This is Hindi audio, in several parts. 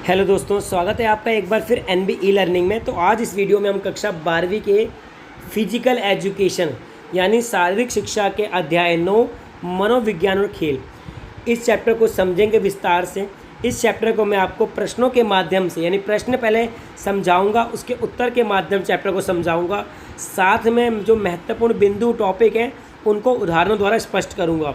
हेलो दोस्तों, स्वागत है आपका एक बार फिर एनबी ई लर्निंग में। तो आज इस वीडियो में हम कक्षा 12वीं के फिजिकल एजुकेशन यानी शारीरिक शिक्षा के अध्याय 9 मनोविज्ञान और खेल इस चैप्टर को समझेंगे विस्तार से। इस चैप्टर को मैं आपको प्रश्नों के माध्यम से यानी प्रश्न पहले समझाऊंगा, उसके उत्तर के माध्यम चैप्टर को समझाऊंगा। साथ में जो महत्वपूर्ण बिंदु टॉपिक हैं उनको उदाहरणों द्वारा स्पष्ट करूँगा।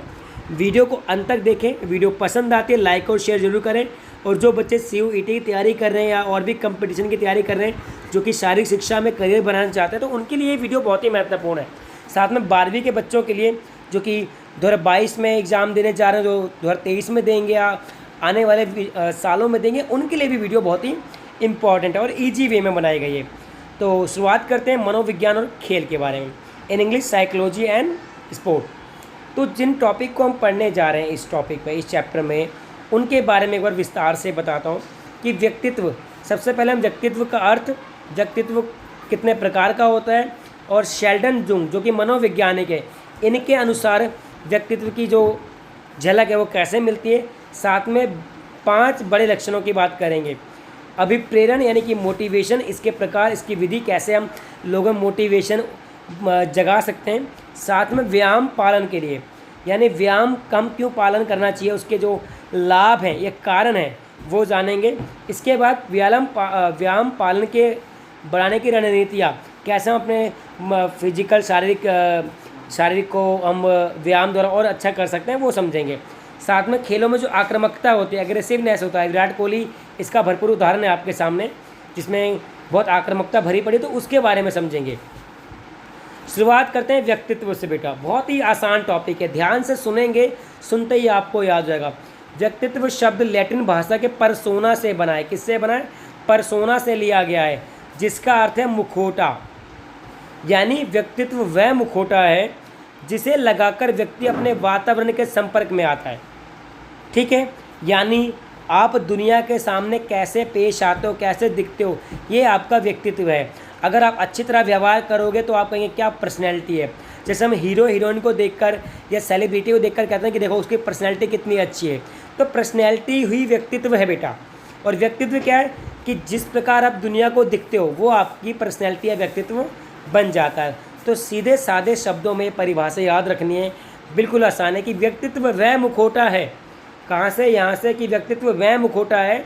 वीडियो को अंत तक देखें। वीडियो पसंद आती है लाइक और शेयर जरूर करें। और जो बच्चे CUET की तैयारी कर रहे हैं या और भी कंपटीशन की तैयारी कर रहे हैं जो कि शारीरिक शिक्षा में करियर बनाना चाहते हैं तो उनके लिए ये वीडियो बहुत ही महत्वपूर्ण है। साथ में 12वीं के बच्चों के लिए जो कि 2022 में एग्ज़ाम देने जा रहे हैं, जो 2023 में देंगे या आने वाले सालों में देंगे, उनके लिए भी वीडियो बहुत ही इंपॉर्टेंट है और ईजी वे में बनाई गई है। तो शुरुआत करते हैं मनोविज्ञान और खेल के बारे में, in English psychology and sport. तो जिन टॉपिक को हम पढ़ने जा रहे हैं इस टॉपिक पे, इस चैप्टर में, उनके बारे में एक बार विस्तार से बताता हूँ कि व्यक्तित्व। सबसे पहले हम व्यक्तित्व का अर्थ, व्यक्तित्व कितने प्रकार का होता है, और शेल्डन जुंग जो कि मनोवैज्ञानिक है, इनके अनुसार व्यक्तित्व की जो झलक है वो कैसे मिलती है। साथ में 5 बड़े लक्षणों की बात करेंगे। अभिप्रेरण यानी कि मोटिवेशन, इसके प्रकार, इसकी विधि, कैसे हम लोगों में मोटिवेशन जगा सकते हैं। साथ में व्यायाम पालन के लिए यानी व्यायाम कम क्यों पालन करना चाहिए, उसके जो लाभ हैं, ये कारण हैं, वो जानेंगे। इसके बाद व्यायाम पालन के बढ़ाने की रणनीतियाँ, कैसे हम अपने फिजिकल शारीरिक को हम व्यायाम द्वारा और अच्छा कर सकते हैं, वो समझेंगे। साथ में खेलों में जो आक्रामकता होती है, एग्रेसिवनेस होता है, विराट कोहली इसका भरपूर उदाहरण है आपके सामने, जिसमें बहुत आक्रामकता भरी पड़ी, तो उसके बारे में समझेंगे। शुरुआत करते हैं व्यक्तित्व से। बेटा बहुत ही आसान टॉपिक है, ध्यान से सुनेंगे, सुनते ही आपको याद हो जाएगा। व्यक्तित्व शब्द लैटिन भाषा के परसोना से बना है। किससे बना है? परसोना से लिया गया है, जिसका अर्थ है मुखौटा। यानी व्यक्तित्व वह मुखौटा है जिसे लगाकर व्यक्ति अपने वातावरण के संपर्क में आता है। ठीक है, यानी आप दुनिया के सामने कैसे पेश आते हो, कैसे दिखते हो, ये आपका व्यक्तित्व है। अगर आप अच्छी तरह व्यवहार करोगे तो आप कहेंगे क्या पर्सनैलिटी है। जैसे हम हीरो हीरोइन को देखकर या सेलिब्रिटी को देखकर कहते हैं कि देखो उसकी पर्सनैलिटी कितनी अच्छी है, तो पर्सनैलिटी हुई व्यक्तित्व है बेटा। और व्यक्तित्व क्या है कि जिस प्रकार आप दुनिया को दिखते हो वो आपकी पर्सनैलिटी या व्यक्तित्व बन जाता है। तो सीधे सादे शब्दों में परिभाषा याद रखनी है, बिल्कुल आसान है कि व्यक्तित्व वह मुखौटा है। कहाँ से? यहाँ से कि व्यक्तित्व वह मुखौटा है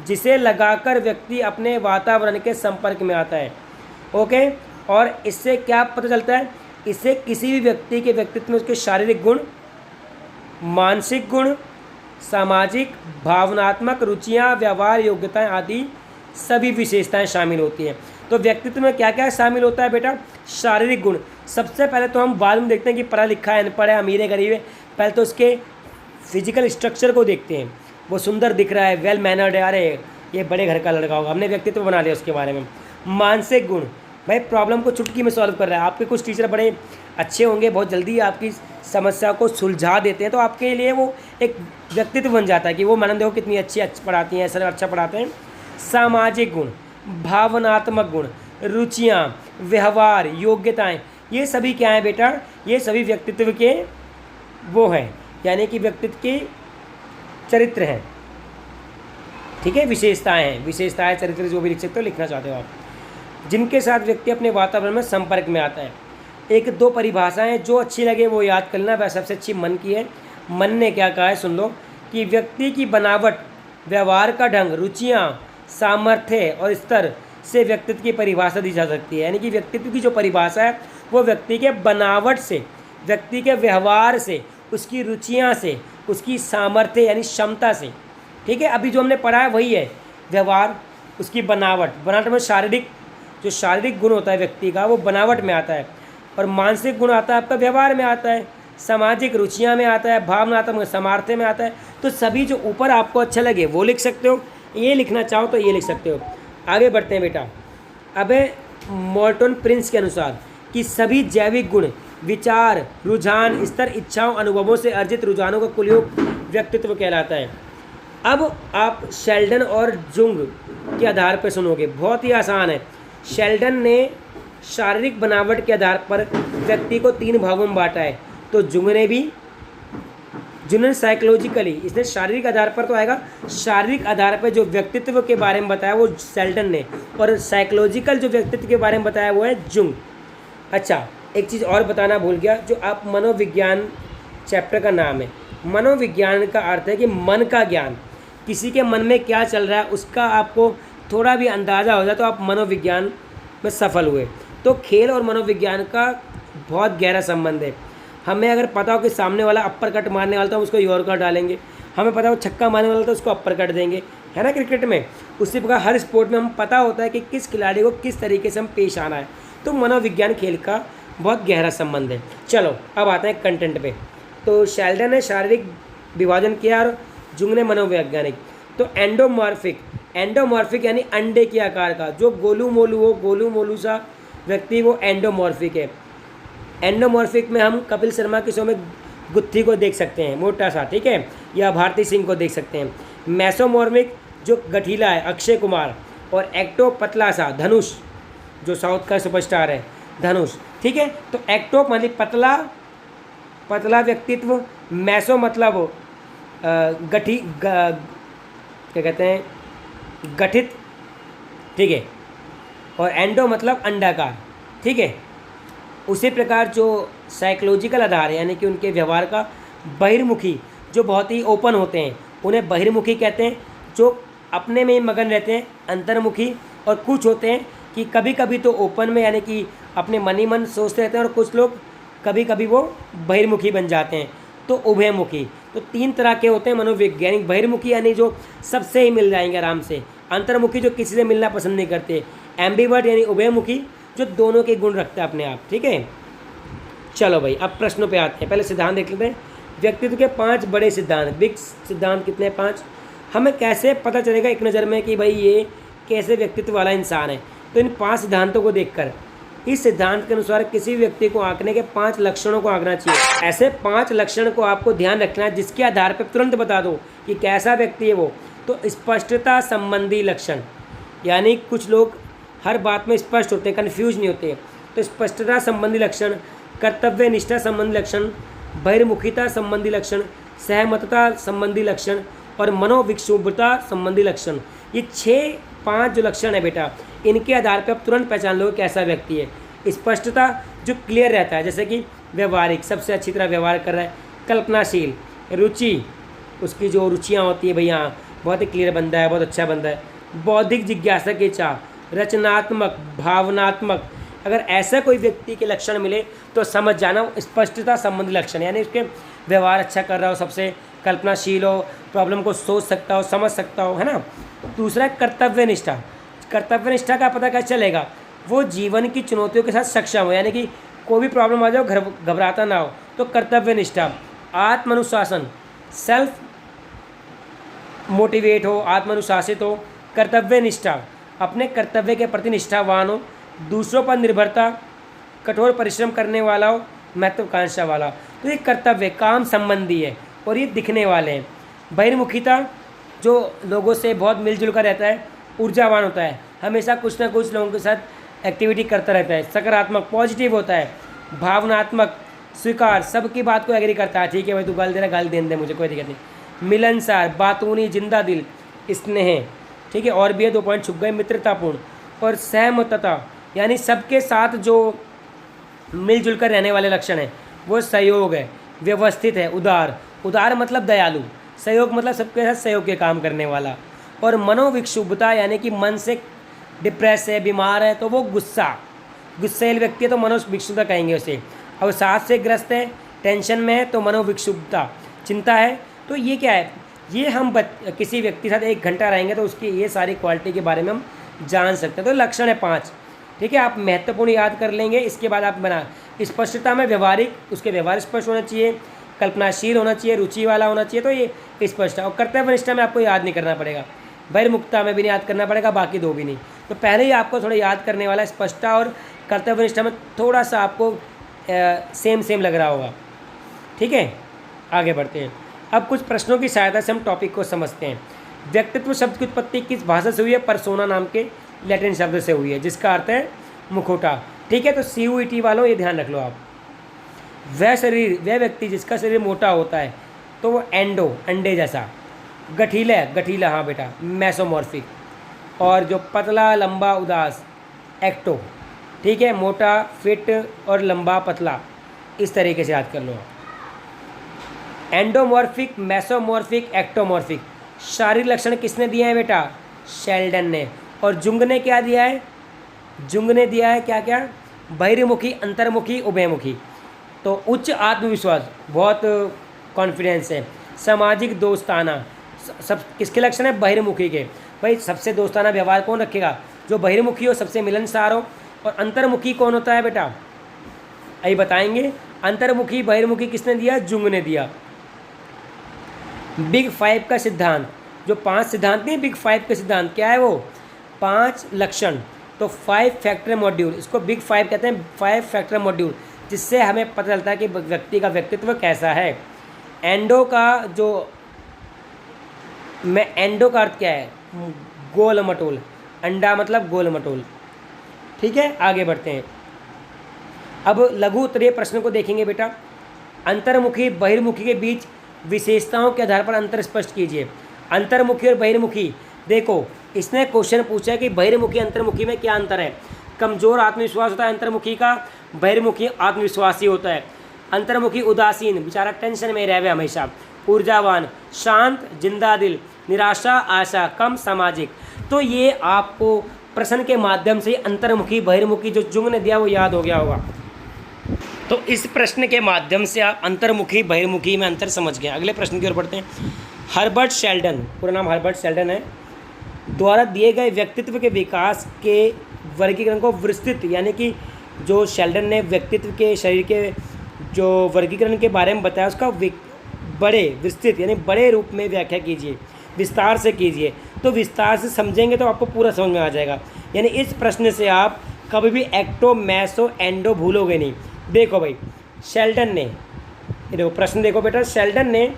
जिसे लगाकर व्यक्ति अपने वातावरण के संपर्क में आता है। ओके, और इससे क्या पता चलता है? इससे किसी भी व्यक्ति के व्यक्तित्व में उसके शारीरिक गुण, मानसिक गुण, सामाजिक, भावनात्मक रुचियाँ, व्यवहार, योग्यताएं आदि सभी विशेषताएं शामिल होती हैं। तो व्यक्तित्व में क्या क्या शामिल होता है बेटा? शारीरिक गुण। सबसे पहले तो हम बाद में देखते हैं कि पढ़ा लिखा है, अनपढ़ है, अमीर है, गरीब है। पहले तो उसके फिजिकल स्ट्रक्चर को देखते हैं, वो सुंदर दिख रहा है, वेल मैनर्ड है, अरे ये बड़े घर का लड़का होगा, हमने व्यक्तित्व बना लिया उसके बारे में। मानसिक गुण, भाई प्रॉब्लम को चुटकी में सॉल्व कर रहा है। आपके कुछ टीचर बड़े अच्छे होंगे, बहुत जल्दी आपकी समस्या को सुलझा देते हैं, तो आपके लिए वो एक व्यक्तित्व बन जाता है कि वो मैडम देखो कितनी अच्छी पढ़ाती हैं, सर अच्छा पढ़ाते हैं। सामाजिक गुण, भावनात्मक गुण, रुचियाँ, व्यवहार, योग्यताएं, ये सभी क्या हैं बेटा? ये सभी व्यक्तित्व के वो हैं, यानी कि व्यक्तित्व के चरित्र हैं। ठीक है, विशेषताएं हैं, विशेषताएं, चरित्र जो भी लिख सकते हो, लिखना चाहते हो आप, जिनके साथ व्यक्ति अपने वातावरण में संपर्क में आता है। 1-2 परिभाषाएं जो अच्छी लगे वो याद करना। वह सबसे अच्छी मन की है। मन ने क्या कहा है सुन लो, कि व्यक्ति की बनावट, व्यवहार का ढंग, रुचियाँ, सामर्थ्य और स्तर से व्यक्तित्व की परिभाषा दी जा सकती है। यानी कि व्यक्तित्व की जो परिभाषा है वो व्यक्ति के बनावट से, व्यक्ति के व्यवहार से, उसकी रुचियाँ से, उसकी सामर्थ्य यानी क्षमता से। ठीक है, अभी जो हमने पढ़ा है वही है व्यवहार, उसकी बनावट में जो शारीरिक गुण होता है व्यक्ति का वो बनावट में आता है, और मानसिक गुण आता है आपका व्यवहार में आता है, सामाजिक रुचियाँ में आता है, भावनात्मक सामर्थ्य में आता है। तो सभी जो ऊपर आपको अच्छा लगे वो लिख सकते हो, ये लिखना चाहो तो ये लिख सकते हो। आगे बढ़ते हैं बेटा। अब मोर्टन प्रिंस के अनुसार कि सभी जैविक गुण, विचार, रुझान, स्तर, इच्छाओं, अनुभवों से अर्जित रुझानों का कुल योग व्यक्तित्व कहलाता है। अब आप शेल्डन और जुंग के आधार पर सुनोगे, बहुत ही आसान है। शेल्डन ने शारीरिक बनावट के आधार पर व्यक्ति को 3 भागों में बांटा है, तो जुंग ने भी जिन्होंने साइकोलॉजिकली, इसने शारीरिक आधार पर तो आएगा, शारीरिक आधार पर जो व्यक्तित्व के बारे में बताया वो शेल्डन ने, और साइकोलॉजिकल जो व्यक्तित्व के बारे में बताया वो है जुंग। अच्छा, एक चीज़ और बताना भूल गया, जो आप मनोविज्ञान चैप्टर का नाम है, मनोविज्ञान का अर्थ है कि मन का ज्ञान, किसी के मन में क्या चल रहा है उसका आपको थोड़ा भी अंदाज़ा हो जाए तो आप मनोविज्ञान में सफल हुए। तो खेल और मनोविज्ञान का बहुत गहरा संबंध है। हमें अगर पता हो कि सामने वाला अप्पर कट मारने वाला तो हम उसको यॉर्कर डालेंगे, हमें पता हो छक्का मारने वाला तो उसको अप्पर कट देंगे, है ना, क्रिकेट में। उसी प्रकार हर स्पोर्ट में हम पता होता है कि किस खिलाड़ी को किस तरीके से हम पेश आना है। तो मनोविज्ञान खेल का बहुत गहरा संबंध है। चलो अब आते हैं कंटेंट पे। तो शेल्डन ने शारीरिक विभाजन किया और जुंग ने मनोवैज्ञानिक। तो एंडोमॉर्फिक यानी अंडे के आकार का, जो गोलू मोलू सा व्यक्ति वो एंडोमॉर्फिक है। एंडोमॉर्फिक में हम कपिल शर्मा के शो में गुत्थी को देख सकते हैं, मोटा सा, ठीक है, या भारती सिंह को देख सकते हैं। मेसोमॉर्फिक जो गठीला है, अक्षय कुमार। और एक्टो पतला सा, धनुष, जो साउथ का सुपरस्टार है, धनुष, ठीक है। तो एक्टो मतलब पतला व्यक्तित्व, मैसो मतलब क्या कहते हैं, गठित, ठीक है, और एंडो मतलब अंडाकार, ठीक है। उसी प्रकार जो साइकोलॉजिकल आधार है यानी कि उनके व्यवहार का, बहिर्मुखी जो बहुत ही ओपन होते हैं उन्हें बहिर्मुखी कहते हैं, जो अपने में ही मगन रहते हैं, अंतर्मुखी। और कुछ होते हैं कि कभी कभी तो ओपन में यानी कि अपने मन ही मन सोचते रहते हैं, और कुछ लोग कभी कभी वो बहिर्मुखी बन जाते हैं, तो उभयमुखी। तो 3 तरह के होते हैं मनोवैज्ञानिक। बहिर्मुखी यानी जो सबसे ही मिल जाएंगे आराम से, अंतर्मुखी जो किसी से मिलना पसंद नहीं करते, एम्बीवर्ट यानी उभयमुखी जो दोनों के गुण रखता है अपने आप, ठीक है। चलो भाई अब प्रश्नों पे आते हैं। पहले सिद्धांत देख लेते हैं। व्यक्तित्व के 5 बड़े सिद्धांत, बिग सिद्धांत कितने, 5। हमें कैसे पता चलेगा एक नज़र में कि भाई ये कैसे व्यक्तित्व वाला इंसान है? तो इन 5 सिद्धांतों को देखकर, इस सिद्धांत के अनुसार किसी व्यक्ति को आंकने के 5 लक्षणों को आंकना चाहिए। ऐसे 5 लक्षण को आपको ध्यान रखना है जिसके आधार पर तुरंत बता दो कि कैसा व्यक्ति है वो। तो स्पष्टता संबंधी लक्षण, यानी कुछ लोग हर बात में स्पष्ट होते हैं, कन्फ्यूज नहीं होते। तो स्पष्टता संबंधी लक्षण, कर्तव्य निष्ठा संबंधी लक्षण, बहिर्मुखिता संबंधी लक्षण, सहमतता संबंधी लक्षण और मनोविक्षुब्धता संबंधी लक्षण। ये 5 जो लक्षण है बेटा, इनके आधार पर आप तुरंत पहचान लो कैसा व्यक्ति है। स्पष्टता जो क्लियर रहता है, जैसे कि व्यवहारिक, सबसे अच्छी तरह व्यवहार कर रहा है। कल्पनाशील, रुचि, उसकी जो रुचियाँ होती है भैया, बहुत ही क्लियर बंदा है, बहुत अच्छा बंदा है। बौद्धिक जिज्ञासा की चाह, रचनात्मक, भावनात्मक। अगर ऐसा कोई व्यक्ति के लक्षण मिले तो समझ जाना स्पष्टता संबंधी लक्षण, यानी उसके व्यवहार अच्छा कर रहा हो, सबसे कल्पनाशील हो, प्रॉब्लम को सोच सकता हो, समझ सकता हो, है ना। दूसरा कर्तव्य निष्ठा। कर्तव्य निष्ठा का पता कैसे चलेगा? वो जीवन की चुनौतियों के साथ सक्षम हो, यानी कि कोई भी प्रॉब्लम आ जाओ घबराता ना हो। तो कर्तव्य निष्ठा। आत्मानुशासन, सेल्फ मोटिवेट हो, आत्मानुशासित हो। कर्तव्य निष्ठा, अपने कर्तव्य के प्रति निष्ठावान हो। दूसरों पर निर्भरता, कठोर परिश्रम करने वाला हो, महत्वाकांक्षा वाला। तो ये कर्तव्य काम संबंधी है और ये दिखने वाले हैं। बहिर्मुखिता, जो लोगों से बहुत मिलजुल कर रहता है, ऊर्जावान होता है, हमेशा कुछ ना कुछ लोगों के साथ एक्टिविटी करता रहता है, सकारात्मक, पॉजिटिव होता है। भावनात्मक, स्वीकार, सबकी बात को एग्री करता है, ठीक है भाई तू गाली दे रहा, गाली देने दे मुझे, कोई दिक्कत नहीं। मिलनसार, बातूनी, जिंदा दिल, स्नेह, ठीक है, और भी है 2 पॉइंट छुप गए। मित्रतापूर्ण और सहमतता, यानी सबके साथ जो मिलजुल कर रहने वाले लक्षण हैं वो सहयोग है। व्यवस्थित है, उदार मतलब दयालु, सहयोग मतलब सबके साथ सहयोग के काम करने वाला। और मनोविक्षुब्धता, यानी कि मन से डिप्रेस है, बीमार है, तो वो गुस्सेल व्यक्ति है तो मनोविक्षुब्धता कहेंगे उसे। अवसाद से ग्रस्त है, टेंशन में है तो मनोविक्षुब्धता। चिंता है तो ये क्या है, ये हम किसी व्यक्ति के साथ 1 घंटा रहेंगे तो उसकी ये सारी क्वालिटी के बारे में हम जान सकते हैं। तो लक्षण है 5, ठीक है, आप महत्वपूर्ण याद कर लेंगे। इसके बाद आप बना स्पष्टता में व्यवहारिक, उसके व्यवहार स्पष्ट होना चाहिए, कल्पनाशील होना चाहिए, रुचि वाला होना चाहिए, तो ये स्पष्ट है। और कर्तव्य निष्ठा में आपको याद नहीं करना पड़ेगा, बहिर्मुखता में भी नहीं याद करना पड़ेगा, बाकी 2 भी नहीं। तो पहले ही आपको थोड़ा याद करने वाला है, स्पष्टता और कर्तव्य निष्ठा में थोड़ा सा आपको सेम लग रहा होगा, ठीक है। आगे बढ़ते हैं। अब कुछ प्रश्नों की सहायता से हम टॉपिक को समझते हैं। व्यक्तित्व शब्द की उत्पत्ति किस भाषा से हुई है? पर्सोना नाम के लैटिन शब्द से हुई है, जिसका अर्थ है मुखौटा, ठीक है। तो CUET वालों ये ध्यान रख लो आप। वह व्यक्ति जिसका शरीर मोटा होता है, तो वो एंडो, अंडे जैसा। गठीला है, गठीला, हाँ बेटा, मेसोमॉर्फिक। और जो पतला लंबा उदास, एक्टो। ठीक है, मोटा फिट और लंबा पतला, इस तरीके से याद कर लो। Endomorphic, mesomorphic, ectomorphic. शारीरिक लक्षण किसने दिए हैं बेटा? शेल्डन ने। और जुंग ने क्या दिया है? जुंग ने दिया है क्या क्या? बहिर्मुखी, अंतर्मुखी, उभयमुखी। तो उच्च आत्मविश्वास, बहुत कॉन्फिडेंस है। सामाजिक दोस्ताना, सब किसके लक्षण है? बहिर्मुखी के। भाई सबसे दोस्ताना व्यवहार कौन रखेगा? जो बहिर्मुखी हो, सबसे मिलनसार हो। और अंतर्मुखी कौन होता है बेटा? अभी बताएंगे। अंतर्मुखी बहिर्मुखी किसने दिया? जुंग ने दिया। बिग फाइव का सिद्धांत, जो 5 सिद्धांत नहीं, बिग फाइव के सिद्धांत, क्या है वो? 5 लक्षण। तो 5 फैक्टर मॉड्यूल, इसको बिग फाइव कहते हैं, 5 फैक्टर मॉड्यूल, जिससे हमें पता चलता है कि व्यक्ति का व्यक्तित्व कैसा है। एंडो का जो एंडो का अर्थ क्या है? गोल मटोल, अंडा मतलब गोल मटोल। ठीक है, आगे बढ़ते हैं। अब लघु उत्तरीय प्रश्न को देखेंगे बेटा। अंतर्मुखी बहिर्मुखी के बीच विशेषताओं के आधार पर अंतर स्पष्ट कीजिए। अंतर्मुखी और बहिर्मुखी, देखो इसने क्वेश्चन पूछा है कि बहिर्मुखी अंतर्मुखी में क्या अंतर है। कमजोर आत्मविश्वास होता है अंतर्मुखी का, बहिर्मुखी आत्मविश्वासी होता है। अंतर्मुखी उदासीन, बेचारा टेंशन में रहे हमेशा। ऊर्जावान, शांत, जिंदा दिल, निराशा, आशा, कम सामाजिक। तो ये आपको प्रश्न के माध्यम से अंतर्मुखी बहिर्मुखी जो जुंग ने दिया वो याद हो गया होगा। तो इस प्रश्न के माध्यम से आप अंतर्मुखी बहिर्मुखी में अंतर समझ गए। अगले प्रश्न की ओर बढ़ते हैं। हर्बर्ट शेल्डन, पूरा नाम हर्बर्ट शेल्डन है, द्वारा दिए गए व्यक्तित्व के विकास के वर्गीकरण को विस्तृत, यानी कि जो शेल्डन ने व्यक्तित्व के शरीर के जो वर्गीकरण के बारे में बताया, उसका बड़े विस्तृत यानी बड़े रूप में व्याख्या कीजिए, विस्तार से कीजिए। तो विस्तार से समझेंगे तो आपको पूरा समझ में आ जाएगा। यानी इस प्रश्न से आप कभी भी एक्टो, मैसो, एंडो भूलोगे नहीं। देखो भाई, शेल्डन ने, देखो प्रश्न देखो बेटा, शेल्डन ने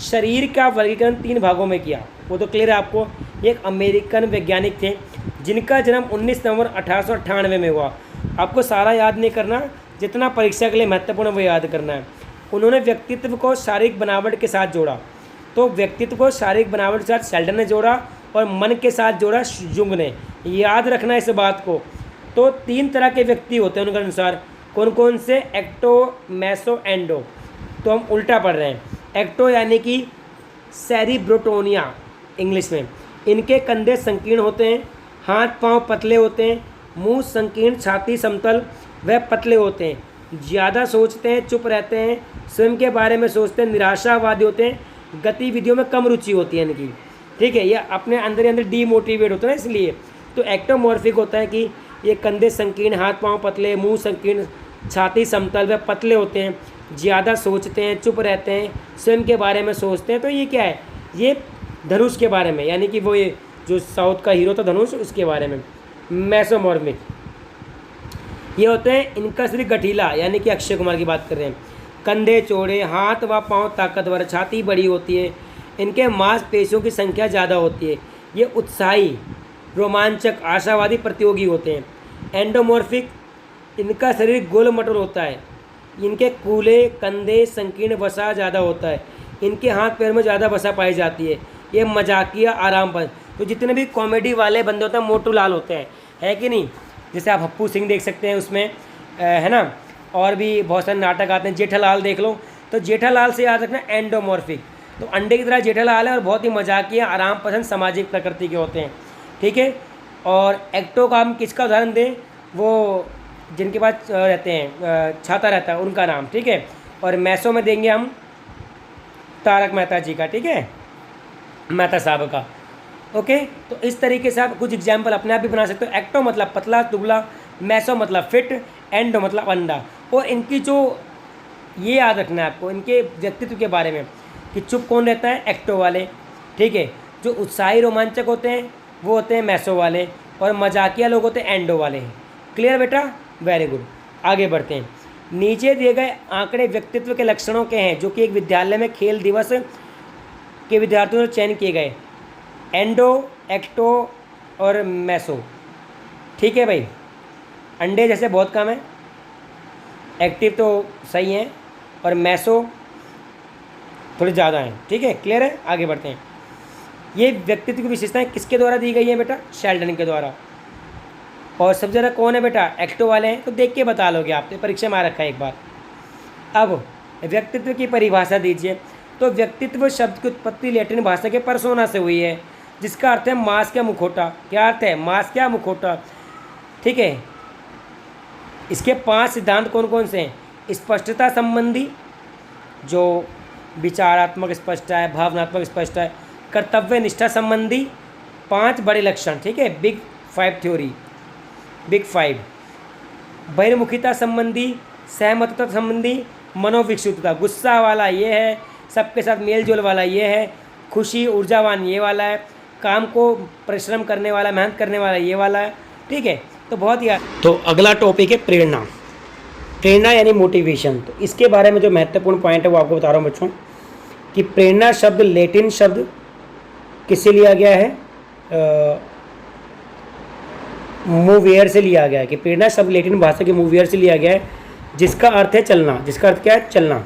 शरीर का वर्गीकरण 3 भागों में किया, वो तो क्लियर है आपको। एक अमेरिकन वैज्ञानिक थे जिनका जन्म 19 नवंबर 1898 में हुआ। आपको सारा याद नहीं करना, जितना परीक्षा के लिए महत्वपूर्ण है वो याद करना है। उन्होंने व्यक्तित्व को शारीरिक बनावट के साथ जोड़ा। तो व्यक्तित्व को शारीरिक बनावट के साथ शेल्डन ने जोड़ा और मन के साथ जोड़ा जुंग ने। याद रखना इस बात को। तो 3 तरह के व्यक्ति होते हैं उनके अनुसार। कौन कौन से? एक्टो, मैसो, एंडो। तो हम उल्टा पढ़ रहे हैं। एक्टो यानी कि सेरिब्रोटोनिया इंग्लिश में। इनके कंधे संकीर्ण होते हैं, हाथ पांव पतले होते हैं, मुंह संकीर्ण, छाती समतल, वह पतले होते हैं, ज़्यादा सोचते हैं, चुप रहते हैं, स्वयं के बारे में सोचते हैं, निराशावादी होते हैं, गतिविधियों में कम रुचि होती है इनकी। ठीक है, ये अपने अंदर ही अंदर डीमोटिवेट होता है ना, इसलिए। तो एक्टोमॉर्फिक होता है कि ये कंधे संकीर्ण, हाथ पांव पतले, मुंह संकीर्ण, छाती समतल, वह पतले होते हैं, ज़्यादा सोचते हैं, चुप रहते हैं, स्वयं के बारे में सोचते हैं। तो ये क्या है? ये धनुष के बारे में, यानी कि वो ये जो साउथ का हीरो था धनुष, उसके बारे में। मेसोमॉर्फिक ये होते हैं, इनका शरीर गठीला, यानी कि अक्षय कुमार की बात कर रहे हैं। कंधे चौड़े, हाथ व पांव ताकतवर, छाती बड़ी होती है, इनके मांसपेशियों की संख्या ज़्यादा होती है। ये उत्साही, रोमांचक, आशावादी, प्रतियोगी होते हैं। एंडोमॉर्फिक इनका शरीर गोल मटोल होता है, इनके कूले कंधे, संकीर्ण वसा ज़्यादा होता है, इनके हाथ पैर में ज़्यादा वसा पाई जाती है। ये मजाकिया, आरामपन। तो जितने भी कॉमेडी वाले बंदे होते हैं मोटू लाल होते हैं, है कि नहीं? जैसे आप हप्पू सिंह देख सकते हैं उसमें, है ना। और भी बहुत सारे नाटक आते हैं, जेठालाल देख लो। तो जेठालाल से याद रखना एंडोमॉर्फिक। तो अंडे की तरह जेठालाल है और बहुत ही मजाकिया, आराम पसंद, सामाजिक प्रकृति के होते हैं। ठीक है। और एक्टो का हम किसका उदाहरण दें? वो जिनके पास रहते हैं छाता रहता है उनका नाम। ठीक है। और मैसो में देंगे हम तारक मेहता जी का। ठीक है, मेहता साहब का। ओके। तो इस तरीके से आप कुछ एग्जाम्पल अपने आप भी बना सकते हो। एक्टो मतलब पतला दुबला, मैसो मतलब फिट, एंडो मतलब अंडा। और इनकी जो ये याद रखना है आपको इनके व्यक्तित्व के बारे में कि चुप कौन रहता है? एक्टो वाले। ठीक है। जो उत्साही रोमांचक होते हैं वो होते हैं मैसो वाले, और मजाकिया लोग होते हैं एंडो वाले। क्लियर बेटा? Very good. आगे बढ़ते हैं। नीचे दिए गए आंकड़े व्यक्तित्व के लक्षणों के हैं जो कि एक विद्यालय में खेल दिवस के विद्यार्थियों से चयन किए गए। एंडो, एक्टो और मैसो। ठीक है भाई। अंडे जैसे बहुत कम है, एक्टिव तो सही है, और मैसो थोड़े ज़्यादा हैं। ठीक है, क्लियर है, आगे बढ़ते हैं। ये व्यक्तित्व की विशेषताएं किसके द्वारा दी गई हैं बेटा? शेल्डन के द्वारा। और सबसे ज़्यादा कौन है बेटा? एक्टो वाले हैं। तो देख के बता लोगे आप, तो परीक्षा में आ रखा है एक बार। अब व्यक्तित्व की परिभाषा दीजिए। तो व्यक्तित्व शब्द की उत्पत्ति लैटिन भाषा के परसोना से हुई है, जिसका अर्थ है मांस या मुखौटा। क्या अर्थ है? मांस या मुखौटा। ठीक है, इसके 5 सिद्धांत कौन कौन से हैं? स्पष्टता संबंधी, जो विचारात्मक स्पष्टता है, भावनात्मक स्पष्टता है। कर्तव्य निष्ठा संबंधी 5 बड़े लक्षण। ठीक है, बिग 5 थ्योरी, बिग 5। बहिर्मुखिता संबंधी, सहमतता संबंधी, मनोविक्षुब्धता, गुस्सा वाला ये है, सबके साथ मेल जोल वाला ये है, खुशी ऊर्जावान ये वाला है, काम को परिश्रम करने वाला, मेहनत करने वाला ये वाला है। ठीक है, तो बहुत ही। तो अगला टॉपिक है प्रेरणा। प्रेरणा यानी मोटिवेशन। तो इसके बारे में जो महत्वपूर्ण पॉइंट है वो आपको बता रहा हूँ बच्चों, कि प्रेरणा शब्द लैटिन शब्द किससे लिया गया है? मूवियर से लिया गया है। कि प्रेरणा शब्द लैटिन भाषा के मूवियर से लिया गया है, जिसका अर्थ है चलना। जिसका अर्थ क्या है? चलना।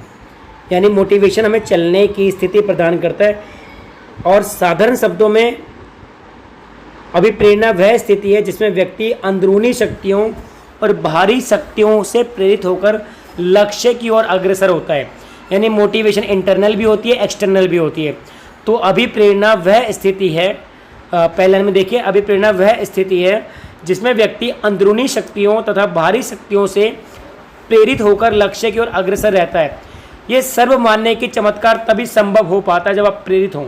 यानी मोटिवेशन हमें चलने की स्थिति प्रदान करता है। और साधारण शब्दों में अभिप्रेरणा वह स्थिति है जिसमें व्यक्ति अंदरूनी शक्तियों और बाहरी शक्तियों से प्रेरित होकर लक्ष्य की ओर अग्रसर होता है। यानी मोटिवेशन इंटरनल भी होती है, एक्सटर्नल भी होती है। तो अभिप्रेरणा वह स्थिति है, पहले लाइन में देखिए, अभिप्रेरणा वह स्थिति है जिसमें व्यक्ति अंदरूनी शक्तियों तथा बाहरी शक्तियों से प्रेरित होकर लक्ष्य की ओर अग्रसर रहता है। ये सर्वमान्य की चमत्कार तभी संभव हो पाता है जब आप प्रेरित हों।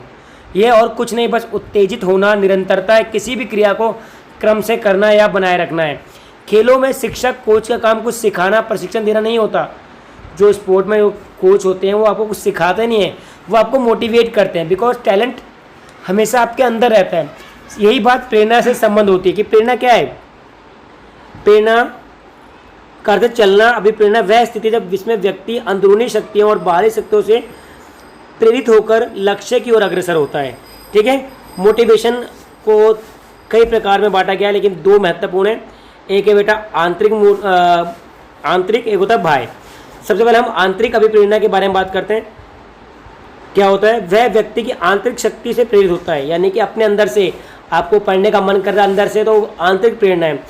यह और कुछ नहीं, बस उत्तेजित होना, निरंतरता है, किसी भी क्रिया को क्रम से करना या बनाए रखना है। खेलों में शिक्षक कोच का काम कुछ सिखाना, प्रशिक्षण देना नहीं होता। जो स्पोर्ट में कोच होते हैं वो आपको कुछ सिखाते नहीं हैं, वो आपको मोटिवेट करते हैं, बिकॉज टैलेंट हमेशा आपके अंदर रहता है। यही बात प्रेरणा से संबंध होती है। कि प्रेरणा क्या है? प्रेरणा का अर्थ चलना। अभिप्रेरणा वह स्थिति जब जिसमें व्यक्ति अंदरूनी शक्तियों और बाहरी शक्तियों से प्रेरित होकर लक्ष्य की ओर अग्रसर होता है। ठीक है, मोटिवेशन को कई प्रकार में बांटा गया है, लेकिन 2 महत्वपूर्ण है। एक है बेटा आंतरिक, एक होता है बाह्य। सबसे पहले हम आंतरिक अभिप्रेरणा के बारे में बात करते हैं। क्या होता है? वह व्यक्ति की आंतरिक शक्ति से प्रेरित होता है, यानी कि अपने अंदर से आपको पढ़ने का मन कर रहा है अंदर से, तो आंतरिक प्रेरणा है।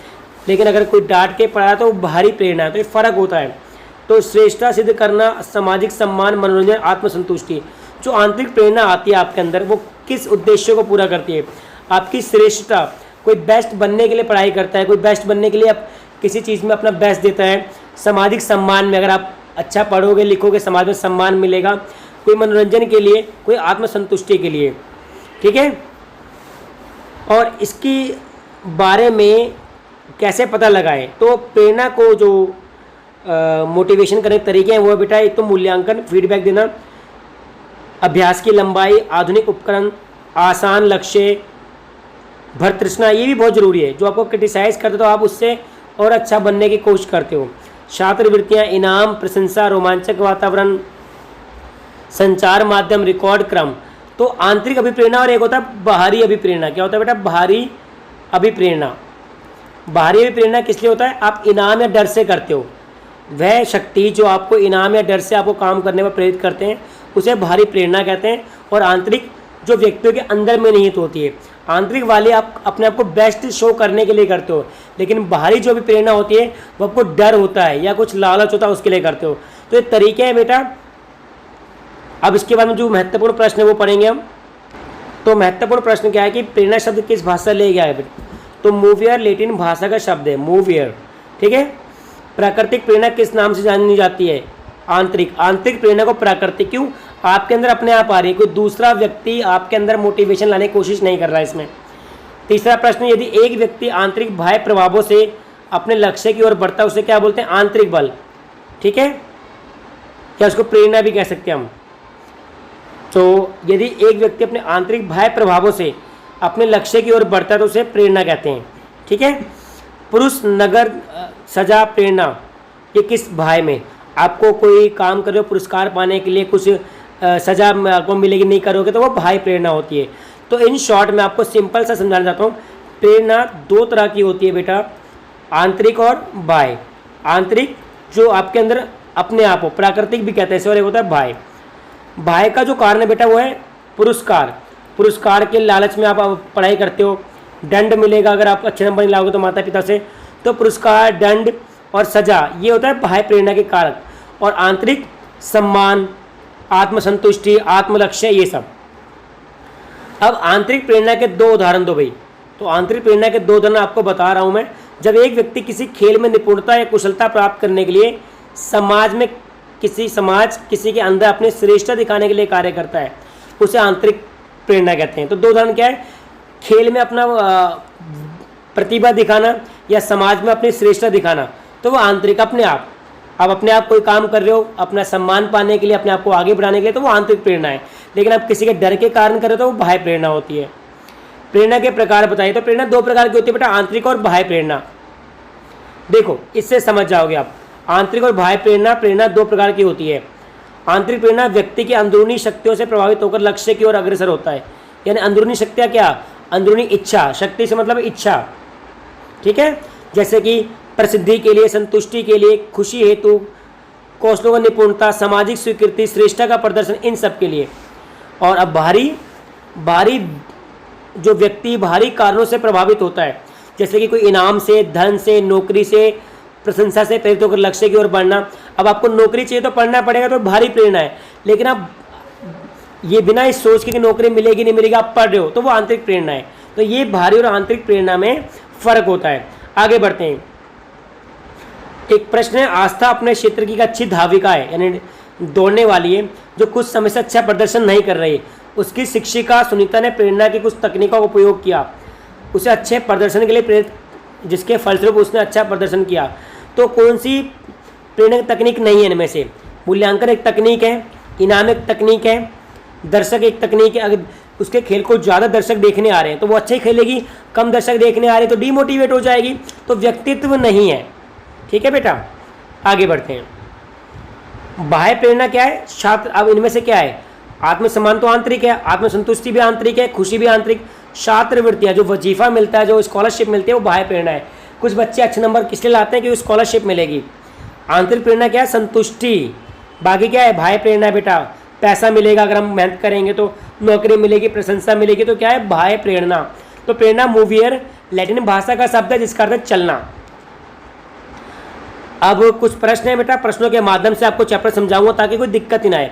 लेकिन अगर कोई डांट के पढ़ा तो वो बाहरी प्रेरणा है, तो ये फर्क होता है। तो श्रेष्ठता सिद्ध करना, सामाजिक सम्मान, मनोरंजन, आत्मसंतुष्टि। जो आंतरिक प्रेरणा आती है आपके अंदर, वो किस उद्देश्य को पूरा करती है? आपकी श्रेष्ठता। कोई बेस्ट बनने के लिए पढ़ाई करता है, कोई बेस्ट बनने के लिए आप किसी चीज़ में अपना बेस्ट देता है। सामाजिक सम्मान में, अगर आप अच्छा पढ़ोगे लिखोगे समाज में सम्मान मिलेगा। कोई मनोरंजन के लिए, कोई आत्मसंतुष्टि के लिए। ठीक है, और इसकी बारे में कैसे पता लगाएं? तो प्रेरणा को जो मोटिवेशन करने के तरीके हैं वो बेटा, एक तो मूल्यांकन, फीडबैक देना, अभ्यास की लंबाई, आधुनिक उपकरण, आसान लक्ष्य, भरतृष्णा, ये भी बहुत ज़रूरी है। जो आपको क्रिटिसाइज़ करते तो आप उससे और अच्छा बनने की कोशिश करते हो। छात्रवृत्तियाँ, इनाम, प्रशंसा, रोमांचक वातावरण, संचार माध्यम, रिकॉर्ड क्रम। तो आंतरिक अभिप्रेरणा और एक होता है बाहरी अभिप्रेरणा। क्या होता है बेटा? बाहरी अभिप्रेरणा। बाहरी अभिप्रेरणा किस लिए होता है? आप इनाम या डर से करते हो। वह शक्ति जो आपको इनाम या डर से आपको काम करने पर प्रेरित करते हैं उसे बाहरी प्रेरणा कहते हैं। और आंतरिक जो व्यक्तियों के अंदर में निहित होती है। आंतरिक वाले आप अपने आप को बेस्ट शो करने के लिए करते हो, लेकिन बाहरी जो भी प्रेरणा होती है वो आपको डर होता है या कुछ लालच होता है उसके लिए करते हो। तो ये तरीके हैं बेटा। अब इसके बाद में जो महत्वपूर्ण प्रश्न है वो पढ़ेंगे हम। तो महत्वपूर्ण प्रश्न क्या है कि प्रेरणा शब्द किस भाषा से ले गया है? तो मूवियर लैटिन भाषा का शब्द है, मूवियर। ठीक है, प्राकृतिक प्रेरणा किस नाम से जानी जाती है? आंतरिक। आंतरिक प्रेरणा को प्राकृतिक क्यों? आपके अंदर अपने आप आ रही है, कोई दूसरा व्यक्ति आपके अंदर मोटिवेशन लाने की कोशिश नहीं कर रहा है इसमें। तीसरा प्रश्न, यदि एक व्यक्ति आंतरिक बाह्य प्रभावों से अपने लक्ष्य की ओर बढ़ता है उसे क्या बोलते हैं? आंतरिक बल। ठीक है, क्या उसको प्रेरणा भी कह सकते हैं हम। तो यदि एक व्यक्ति अपने आंतरिक बाह्य प्रभावों से अपने लक्ष्य की ओर बढ़ता है तो उसे प्रेरणा कहते हैं। ठीक है, पुरुष नगर सजा प्रेरणा, ये किस बाह्य में? आपको कोई काम कर रहे हो पुरस्कार पाने के लिए, कुछ सजा आपको मिलेगी, नहीं करोगे तो वो बाह्य प्रेरणा होती है। तो इन शॉर्ट में आपको सिंपल सा समझाना चाहता हूँ। प्रेरणा 2 तरह की होती है बेटा, आंतरिक और बाह्य। आंतरिक जो आपके अंदर अपने आप हो, प्राकृतिक भी कहते हैं इसे, और एक होता है बाह्य। बाह्य का जो कारण है बेटा वो है पुरस्कार। पुरस्कार के लालच में आप पढ़ाई करते हो, दंड मिलेगा अगर आप अच्छे नंबर नहीं लाओगे तो माता पिता से, तो पुरस्कार, दंड और सजा ये होता है बाह्य प्रेरणा के कारक। और आंतरिक सम्मान, आत्मसंतुष्टि, आत्मलक्ष्य, ये सब। अब आंतरिक प्रेरणा के दो उदाहरण दो भाई। तो आंतरिक प्रेरणा के दो उदाहरण आपको बता रहा हूं मैं। जब एक व्यक्ति किसी खेल में निपुणता या कुशलता प्राप्त करने के लिए समाज किसी के अंदर अपनी श्रेष्ठता दिखाने के लिए कार्य करता है, उसे आंतरिक प्रेरणा कहते हैं। तो दो उदाहरण क्या है, खेल में अपना प्रतिभा दिखाना या समाज में अपनी श्रेष्ठता दिखाना, तो वो आंतरिक अपने आप अपने आप कोई काम कर रहे हो अपना सम्मान पाने के लिए, अपने आप को आगे बढ़ाने के लिए, तो वो आंतरिक प्रेरणा है। लेकिन आप किसी के डर के कारण कर रहे हो तो वो बाह्य प्रेरणा होती है। प्रेरणा के प्रकार बताइए। तो प्रेरणा दो प्रकार की होती है बेटा, आंतरिक और बाह्य प्रेरणा। देखो इससे समझ जाओगे आप, आंतरिक और बाह्य प्रेरणा दो प्रकार की होती है। आंतरिक प्रेरणा व्यक्ति की अंदरूनी शक्तियों से प्रभावित होकर लक्ष्य की ओर अग्रसर होता है। यानी अंदरूनी शक्तियाँ क्या, अंदरूनी इच्छा, शक्ति से मतलब इच्छा, ठीक है। जैसे कि प्रसिद्धि के लिए, संतुष्टि के लिए, खुशी हेतु, कौशलों का निपुणता, सामाजिक स्वीकृति, श्रेष्ठता का प्रदर्शन, इन सब के लिए। और अब बाहरी जो व्यक्ति बाहरी कारणों से प्रभावित होता है, जैसे कि कोई इनाम से, धन से, नौकरी से, प्रशंसा से प्रेरित होकर लक्ष्य की ओर बढ़ना। अब आपको नौकरी चाहिए तो पढ़ना पड़ेगा, तो बाहरी प्रेरणा है। लेकिन आप ये बिना इस सोच के कि नौकरी मिलेगी नहीं मिलेगी आप पढ़ रहे हो, तो वो आंतरिक प्रेरणा है। तो ये बाहरी और आंतरिक प्रेरणा में फर्क होता है। आगे बढ़ते हैं। एक प्रश्न है, आस्था अपने क्षेत्र की एक अच्छी धाविका है, यानी दौड़ने वाली है, जो कुछ समय से अच्छा प्रदर्शन नहीं कर रही। उसकी शिक्षिका सुनीता ने प्रेरणा की कुछ तकनीकों का उपयोग किया, उसे अच्छे प्रदर्शन के लिए प्रेरित, जिसके फलस्वरूप उसने अच्छा प्रदर्शन किया। तो कौन सी प्रेरणा तकनीक नहीं है इनमें से? मूल्यांकन एक तकनीक है, इनाम एक तकनीक है, दर्शक एक तकनीक है। अगर उसके खेल को ज़्यादा दर्शक देखने आ रहे हैं तो वो अच्छा ही खेलेगी, कम दर्शक देखने आ रहे हैं तो डीमोटिवेट हो जाएगी, तो व्यक्तित्व नहीं है। ठीक है बेटा, आगे बढ़ते हैं। बाह्य प्रेरणा क्या है? छात्र, अब इनमें से क्या है? आत्मसम्मान तो आंतरिक है, आत्मसंतुष्टि भी आंतरिक है, खुशी भी आंतरिक। छात्रवृत्तियाँ, जो वजीफा मिलता है, जो स्कॉलरशिप मिलती है, वो बाह्य प्रेरणा है। कुछ बच्चे अच्छे नंबर किस लिए लाते हैं? क्योंकि स्कॉलरशिप मिलेगी। आंतरिक प्रेरणा क्या है? संतुष्टि। बाकी क्या है? बाह्य प्रेरणा है बेटा, पैसा मिलेगा अगर हम मेहनत करेंगे तो, नौकरी मिलेगी, प्रशंसा मिलेगी, तो क्या है? बाह्य प्रेरणा। तो प्रेरणा मूवियर लैटिन भाषा का शब्द है जिसका अर्थ है चलना। अब कुछ प्रश्न है बेटा, प्रश्नों के माध्यम से आपको चैप्टर समझाऊंगा ताकि कोई दिक्कत ही ना आए।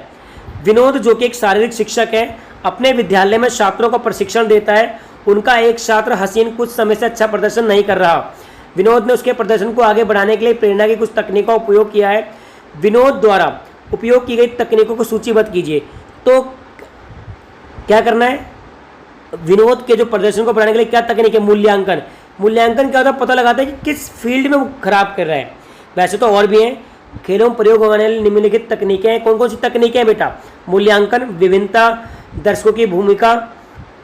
विनोद, जो कि एक शारीरिक शिक्षक है, अपने विद्यालय में छात्रों को प्रशिक्षण देता है। उनका एक छात्र हसीन कुछ समय से अच्छा प्रदर्शन नहीं कर रहा। विनोद ने उसके प्रदर्शन को आगे बढ़ाने के लिए प्रेरणा की कुछ तकनीकों का उपयोग किया है। विनोद द्वारा उपयोग की गई तकनीकों को सूचीबद्ध कीजिए। तो क्या करना है? विनोद के जो प्रदर्शन को बढ़ाने के लिए क्या तकनीक है? मूल्यांकन। मूल्यांकन क्या होता है? पता लगाता है कि किस फील्ड में वो खराब कर रहा है। वैसे तो और भी हैं, खेलों में प्रयोग होने वाली निम्नलिखित तकनीकें हैं। कौन कौन सी तकनीकें हैं बेटा? मूल्यांकन, विभिन्नता, दर्शकों की भूमिका,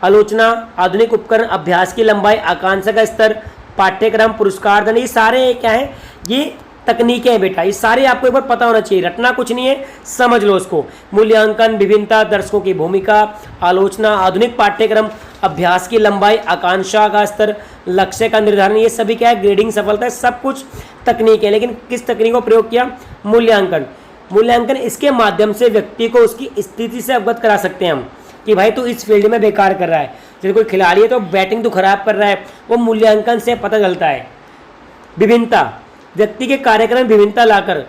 आलोचना, आधुनिक उपकरण, अभ्यास की लंबाई, आकांक्षा का स्तर, पाठ्यक्रम, पुरस्कार धन, ये सारे क्या है? ये तकनीकें हैं बेटा। ये सारे आपको एक बार पता होना चाहिए, रटना कुछ नहीं है, समझ लो उसको। मूल्यांकन, विभिन्नता, दर्शकों की भूमिका, आलोचना, आधुनिक पाठ्यक्रम, अभ्यास की लंबाई, आकांक्षा का स्तर, लक्ष्य का निर्धारण, ये सभी क्या है? ग्रेडिंग सफलता है, सब कुछ तकनीक है। लेकिन किस तकनीक को प्रयोग किया? मूल्यांकन। मूल्यांकन, इसके माध्यम से व्यक्ति को उसकी स्थिति से अवगत करा सकते हैं हम कि भाई तू इस फील्ड में बेकार कर रहा है। जैसे कोई खिलाड़ी है तो बैटिंग तो खराब कर रहा है, वो मूल्यांकन से पता चलता है। विभिन्नता, व्यक्ति के कार्यक्रम में विभिन्नता लाकर,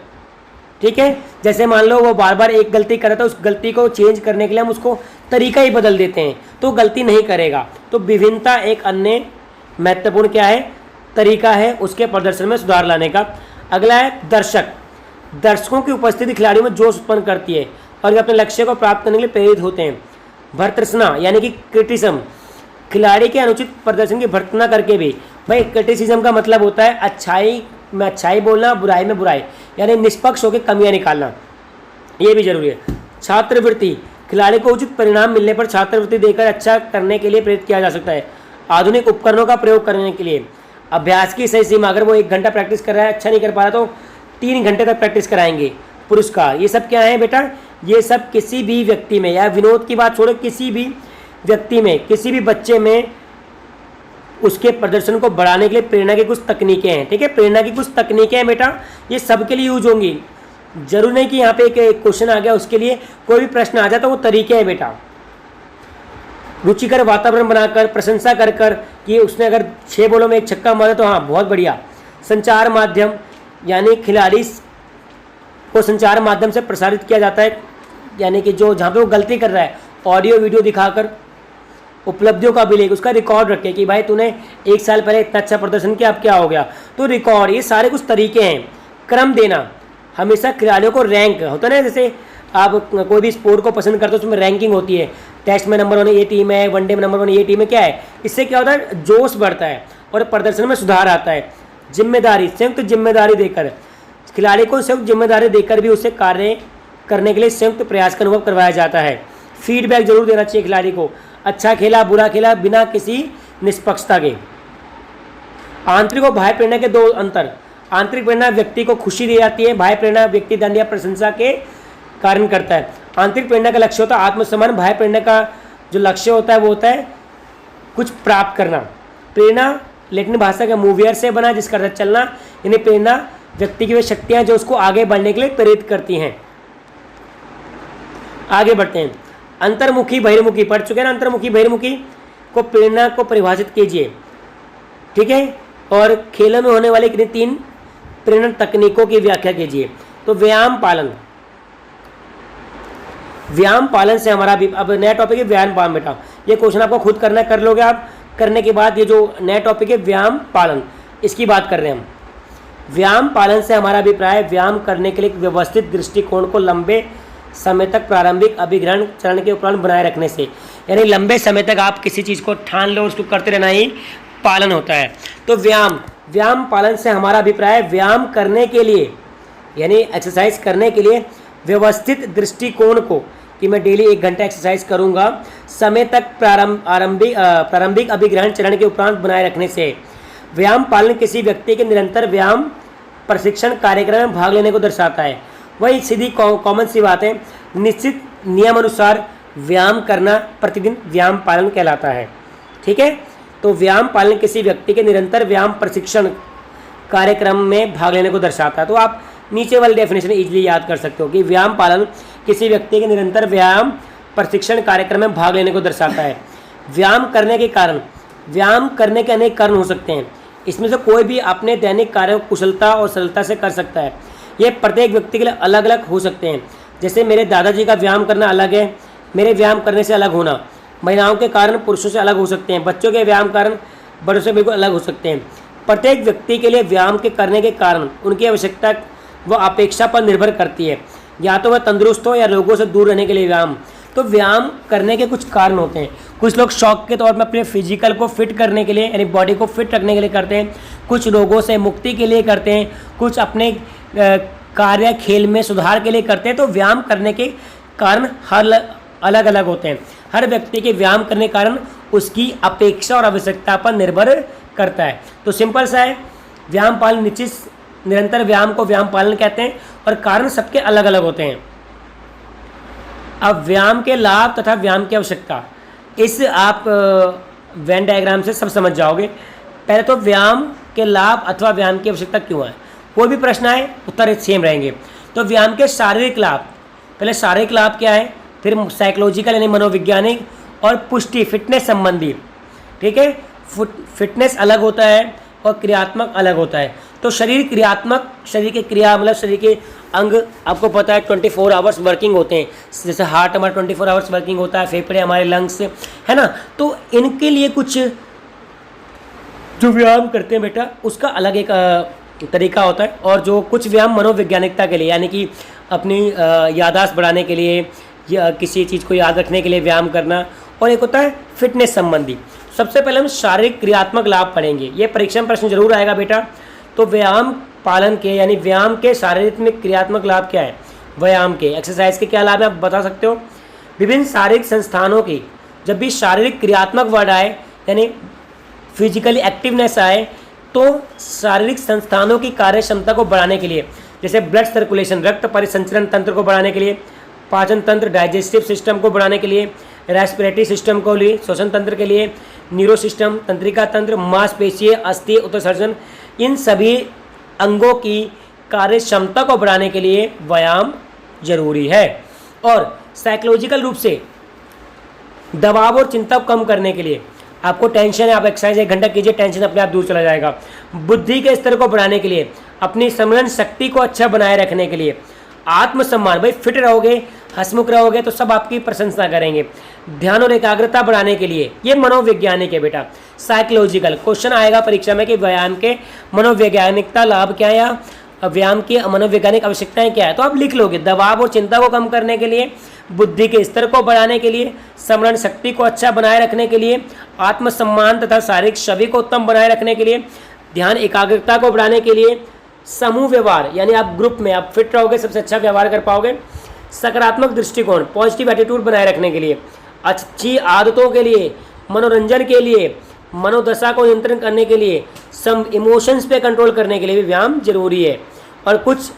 ठीक है, जैसे मान लो वो बार बार एक गलती कर रहा था, उस गलती को चेंज करने के लिए हम उसको तरीका ही बदल देते हैं तो गलती नहीं करेगा। तो विभिन्नता एक अन्य महत्वपूर्ण क्या है? तरीका है उसके प्रदर्शन में सुधार लाने का। अगला है दर्शक। दर्शकों की उपस्थिति खिलाड़ियों में जोश उत्पन्न करती है और वे अपने लक्ष्य को प्राप्त करने के लिए प्रेरित होते हैं। भर्त्सना यानी कि क्रिटिसिज्म, खिलाड़ी के अनुचित प्रदर्शन की भर्त्सना करके भी, भाई क्रिटिसिज्म का मतलब होता है अच्छाई में अच्छाई बोलना, बुराई में बुराई, यानी निष्पक्ष होकर कमियां निकालना, ये भी जरूरी है। छात्रवृत्ति, खिलाड़ी को उचित परिणाम मिलने पर छात्रवृत्ति देकर अच्छा करने के लिए प्रेरित किया जा सकता है। आधुनिक उपकरणों का प्रयोग करने के लिए, अभ्यास की सही सीमा, अगर वो 1 घंटा प्रैक्टिस कर रहा है, अच्छा नहीं कर पा रहा तो 3 घंटे तक प्रैक्टिस कराएंगे। पुरस्कार, ये सब क्या है बेटा? ये सब किसी भी व्यक्ति में, या विनोद की बात छोड़ो, किसी भी व्यक्ति में, किसी भी बच्चे में उसके प्रदर्शन को बढ़ाने के लिए प्रेरणा की कुछ तकनीकें हैं। ठीक है, प्रेरणा की कुछ तकनीकें हैं बेटा, ये सबके लिए यूज होंगी। जरूर नहीं कि यहाँ पे एक क्वेश्चन आ गया उसके लिए कोई भी प्रश्न आ जाता, वो तरीके हैं बेटा। रुचिकर वातावरण बनाकर, प्रशंसा कर कर कि उसने अगर 6 बॉलों में 1 छक्का मारा तो हाँ बहुत बढ़िया। संचार माध्यम यानी खिलाड़ी को संचार माध्यम से प्रसारित किया जाता है, यानी कि जो जहाँ पे वो गलती कर रहा है ऑडियो वीडियो दिखाकर उपलब्धियों का अभिलेख, उसका रिकॉर्ड रखे कि भाई तूने 1 साल पहले इतना अच्छा प्रदर्शन किया, अब क्या हो गया, तो रिकॉर्ड। ये सारे कुछ तरीके हैं। क्रम देना, हमेशा खिलाड़ियों को रैंक होता है ना, जैसे आप कोई भी स्पोर्ट को पसंद करते हो उसमें रैंकिंग होती है, टेस्ट में नंबर 1 ये टीम है, वनडे में नंबर 1 ये टीम है, क्या है, इससे क्या होता है, जोश बढ़ता है और प्रदर्शन में सुधार आता है। जिम्मेदारी, संयुक्त जिम्मेदारी देकर, खिलाड़ी को संयुक्त जिम्मेदारी देकर भी उससे कार्य करने के लिए संयुक्त प्रयास का अनुभव करवाया जाता है। फीडबैक जरूर देना चाहिए खिलाड़ी को, अच्छा खेला बुरा खेला बिना किसी निष्पक्षता के। आंतरिक और बाह्य प्रेरणा के 2 अंतर। आंतरिक प्रेरणा व्यक्ति को खुशी दी जाती है, बाह्य प्रेरणा व्यक्ति दंड या प्रशंसा के कारण करता है। आंतरिक प्रेरणा का लक्ष्य होता है आत्मसम्मान, बाह्य प्रेरणा का जो लक्ष्य होता है वो होता है कुछ प्राप्त करना। प्रेरणा लैटिन भाषा का मूवियर से बना, जिसका अर्थ चलना, यानी प्रेरणा व्यक्ति की वे शक्तियाँ जो उसको आगे बढ़ने के लिए प्रेरित करती हैं। आगे बढ़ते हैं। अंतर्मुखी बहिर्मुखी पढ़ चुके हैं ना, अंतर्मुखी बहिर्मुखी को प्रेरणा को परिभाषित कीजिए, ठीक है। और खेलों में होने वाली 3 प्रेरणा तकनीकों की व्याख्या कीजिए। तो व्यायाम पालन, व्यायाम पालन से हमारा भी अब नया टॉपिक है व्यायाम पालन। बेटा ये क्वेश्चन आपको खुद करना, कर लोगे आप। करने के बाद ये जो नया टॉपिक है व्यायाम पालन, इसकी बात कर रहे हैं हम। व्यायाम पालन से हमारा अभिप्राय व्यायाम करने के लिए एक व्यवस्थित दृष्टिकोण को लंबे समय तक प्रारंभिक अभिग्रहण चरण के उपरांत बनाए रखने से, यानी लंबे समय तक आप किसी चीज़ को ठान लो, उसको करते रहना ही पालन होता है। तो व्यायाम पालन से हमारा अभिप्राय व्यायाम करने के लिए, यानी एक्सरसाइज करने के लिए व्यवस्थित दृष्टिकोण को, कि मैं डेली 1 घंटा एक्सरसाइज करूंगा, समय तक प्रारंभिक अभिग्रहण चरण के उपरांत बनाए रखने से। व्यायाम पालन किसी व्यक्ति के निरंतर व्यायाम प्रशिक्षण कार्यक्रम में भाग लेने को दर्शाता है। वही सीधी कॉमन सी बात है, निश्चित नियम अनुसार व्यायाम करना प्रतिदिन व्यायाम पालन कहलाता है, ठीक है। तो व्यायाम पालन किसी व्यक्ति के निरंतर व्यायाम प्रशिक्षण कार्यक्रम में भाग लेने को दर्शाता है। तो आप नीचे वाली डेफिनेशन इजीली याद कर सकते हो कि व्यायाम पालन किसी व्यक्ति के निरंतर व्यायाम प्रशिक्षण कार्यक्रम में भाग लेने को दर्शाता है। व्यायाम करने के कारण, व्यायाम करने के अनेक कारण हो सकते हैं, इसमें से कोई भी अपने दैनिक कार्यों को कुशलता और सरलता से कर सकता है। ये प्रत्येक व्यक्ति के लिए अलग अलग हो सकते हैं। जैसे मेरे दादाजी का व्यायाम करना अलग है, मेरे व्यायाम करने से अलग होना। महिलाओं के कारण पुरुषों से अलग हो सकते हैं, बच्चों के व्यायाम कारण बड़ों से बिल्कुल अलग हो सकते हैं। प्रत्येक व्यक्ति के लिए व्यायाम के करने के कारण उनकी आवश्यकता व अपेक्षा पर निर्भर करती है, या तो वह तंदुरुस्त हो या रोगों से दूर रहने के लिए व्यायाम। तो व्यायाम करने के कुछ कारण होते हैं। कुछ लोग शौक के तौर पर अपने फिजिकल को फिट करने के लिए, यानी बॉडी को फिट रखने के लिए करते हैं, कुछ रोगों से मुक्ति के लिए करते हैं, कुछ अपने कार्य खेल में सुधार के लिए करते हैं। तो व्यायाम करने के कारण हर अलग अलग होते हैं। हर व्यक्ति के व्यायाम करने के कारण उसकी अपेक्षा और आवश्यकता पर निर्भर करता है। तो सिंपल सा है, व्यायाम पालन निश्चित निरंतर व्यायाम को व्यायाम पालन कहते हैं और कारण सबके अलग अलग होते हैं। अब व्यायाम के लाभ तथा व्यायाम की आवश्यकता, इस आप वेन डायग्राम से सब समझ जाओगे। पहले तो व्यायाम के लाभ अथवा व्यायाम की आवश्यकता क्यों है, कोई भी प्रश्न आए उत्तर सेम रहेंगे। तो व्यायाम के शारीरिक लाभ, पहले शारीरिक लाभ क्या है, फिर साइकोलॉजिकल यानी मनोवैज्ञानिक, और पुष्टि फिटनेस संबंधी, ठीक है। फिटनेस अलग होता है और क्रियात्मक अलग होता है। तो शरीर क्रियात्मक, शरीर के क्रिया मतलब शरीर के अंग आपको पता है 24 आवर्स वर्किंग होते हैं। जैसे हार्ट हमारा 24 आवर्स वर्किंग होता है, फेफड़े हमारे लंग्स, है ना। तो इनके लिए कुछ जो व्यायाम करते हैं बेटा उसका अलग एक तरीका होता है। और जो कुछ व्यायाम मनोवैज्ञानिकता के लिए, यानी कि अपनी याददाश्त बढ़ाने के लिए या किसी चीज़ को याद रखने के लिए व्यायाम करना, और एक होता है फिटनेस संबंधी। सबसे पहले हम शारीरिक क्रियात्मक लाभ पढ़ेंगे, ये परीक्षा में प्रश्न जरूर आएगा बेटा। तो व्यायाम पालन के यानी व्यायाम के शारीरिक में क्रियात्मक लाभ क्या है, व्यायाम के एक्सरसाइज के क्या लाभ है आप बता सकते हो। विभिन्न शारीरिक संस्थानों की, जब भी शारीरिक क्रियात्मक वर्ड आए यानी फिजिकली एक्टिवनेस आए, तो शारीरिक संस्थानों की कार्य क्षमता को बढ़ाने के लिए, जैसे ब्लड सर्कुलेशन रक्त परिसंचरण तंत्र को बढ़ाने के लिए, पाचन तंत्र डाइजेस्टिव सिस्टम को बढ़ाने के लिए, रेस्पिरेटरी सिस्टम को लिए, श्वसन तंत्र के लिए, न्यूरो सिस्टम, तंत्रिका तंत्र, मांसपेशीय, अस्थि उत्सर्जन, इन सभी अंगों की कार्य क्षमता को बढ़ाने के लिए व्यायाम जरूरी है। और साइकोलॉजिकल रूप से दबाव और चिंता को कम करने के लिए, आपको टेंशन है, आप एक्सरसाइज 1 घंटा कीजिए, टेंशन अपने आप दूर चला जाएगा। बुद्धि के स्तर को बढ़ाने के लिए, अपनी स्मरण शक्ति को अच्छा बनाए रखने के लिए, आत्मसम्मान, भाई फिट रहोगे, हंसमुख रहोगे तो सब आपकी प्रशंसा करेंगे। ध्यान और एकाग्रता बढ़ाने के लिए, ये मनोवैज्ञानिक है बेटा। साइकोलॉजिकल क्वेश्चन आएगा परीक्षा में कि व्यायाम के मनोवैज्ञानिकता लाभ क्या है या व्यायाम की मनोवैज्ञानिक आवश्यकताएं क्या है, तो आप लिख लोगे। दबाव और चिंता को कम करने के लिए, बुद्धि के स्तर को बढ़ाने के लिए, स्मरण शक्ति को अच्छा बनाए रखने के लिए, आत्मसम्मान तथा शारीरिक छवि को उत्तम बनाए रखने के लिए, ध्यान एकाग्रता को बढ़ाने के लिए, समूह व्यवहार यानी आप ग्रुप में आप फिट रहोगे, सबसे अच्छा व्यवहार कर पाओगे, सकारात्मक दृष्टिकोण पॉजिटिव एटीट्यूड बनाए रखने के लिए, अच्छी आदतों के लिए, मनोरंजन के लिए, मनोदशा को नियंत्रण करने के लिए, सम इमोशंस पे कंट्रोल करने के लिए भी व्यायाम जरूरी है। और कुछ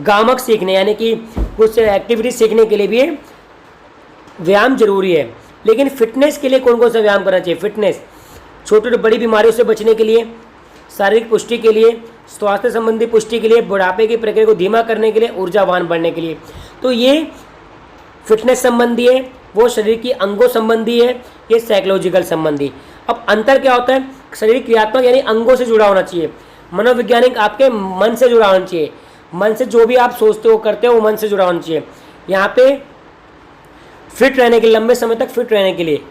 गामक सीखने यानी कि कुछ एक्टिविटी सीखने के लिए भी व्यायाम जरूरी है। लेकिन फिटनेस के लिए कौन कौन सा व्यायाम करना चाहिए? फिटनेस छोटी बड़ी बीमारियों से बचने के लिए, शारीरिक पुष्टि के लिए, स्वास्थ्य संबंधी पुष्टि के लिए, बुढ़ापे की प्रक्रिया को धीमा करने के लिए, ऊर्जावान बनने के लिए। तो ये फिटनेस संबंधी है, वो शरीर की अंगों संबंधी है, ये साइकोलॉजिकल संबंधी। अब अंतर क्या होता है? शरीर क्रियात्मक यानी अंगों से जुड़ा होना चाहिए, मनोवैज्ञानिक आपके मन से जुड़ा होना चाहिए। मन से जो भी आप सोचते हो करते हो वो मन से जुड़ा होना चाहिए। यहाँ पे फिट रहने के लिए, लंबे समय तक फिट रहने के लिए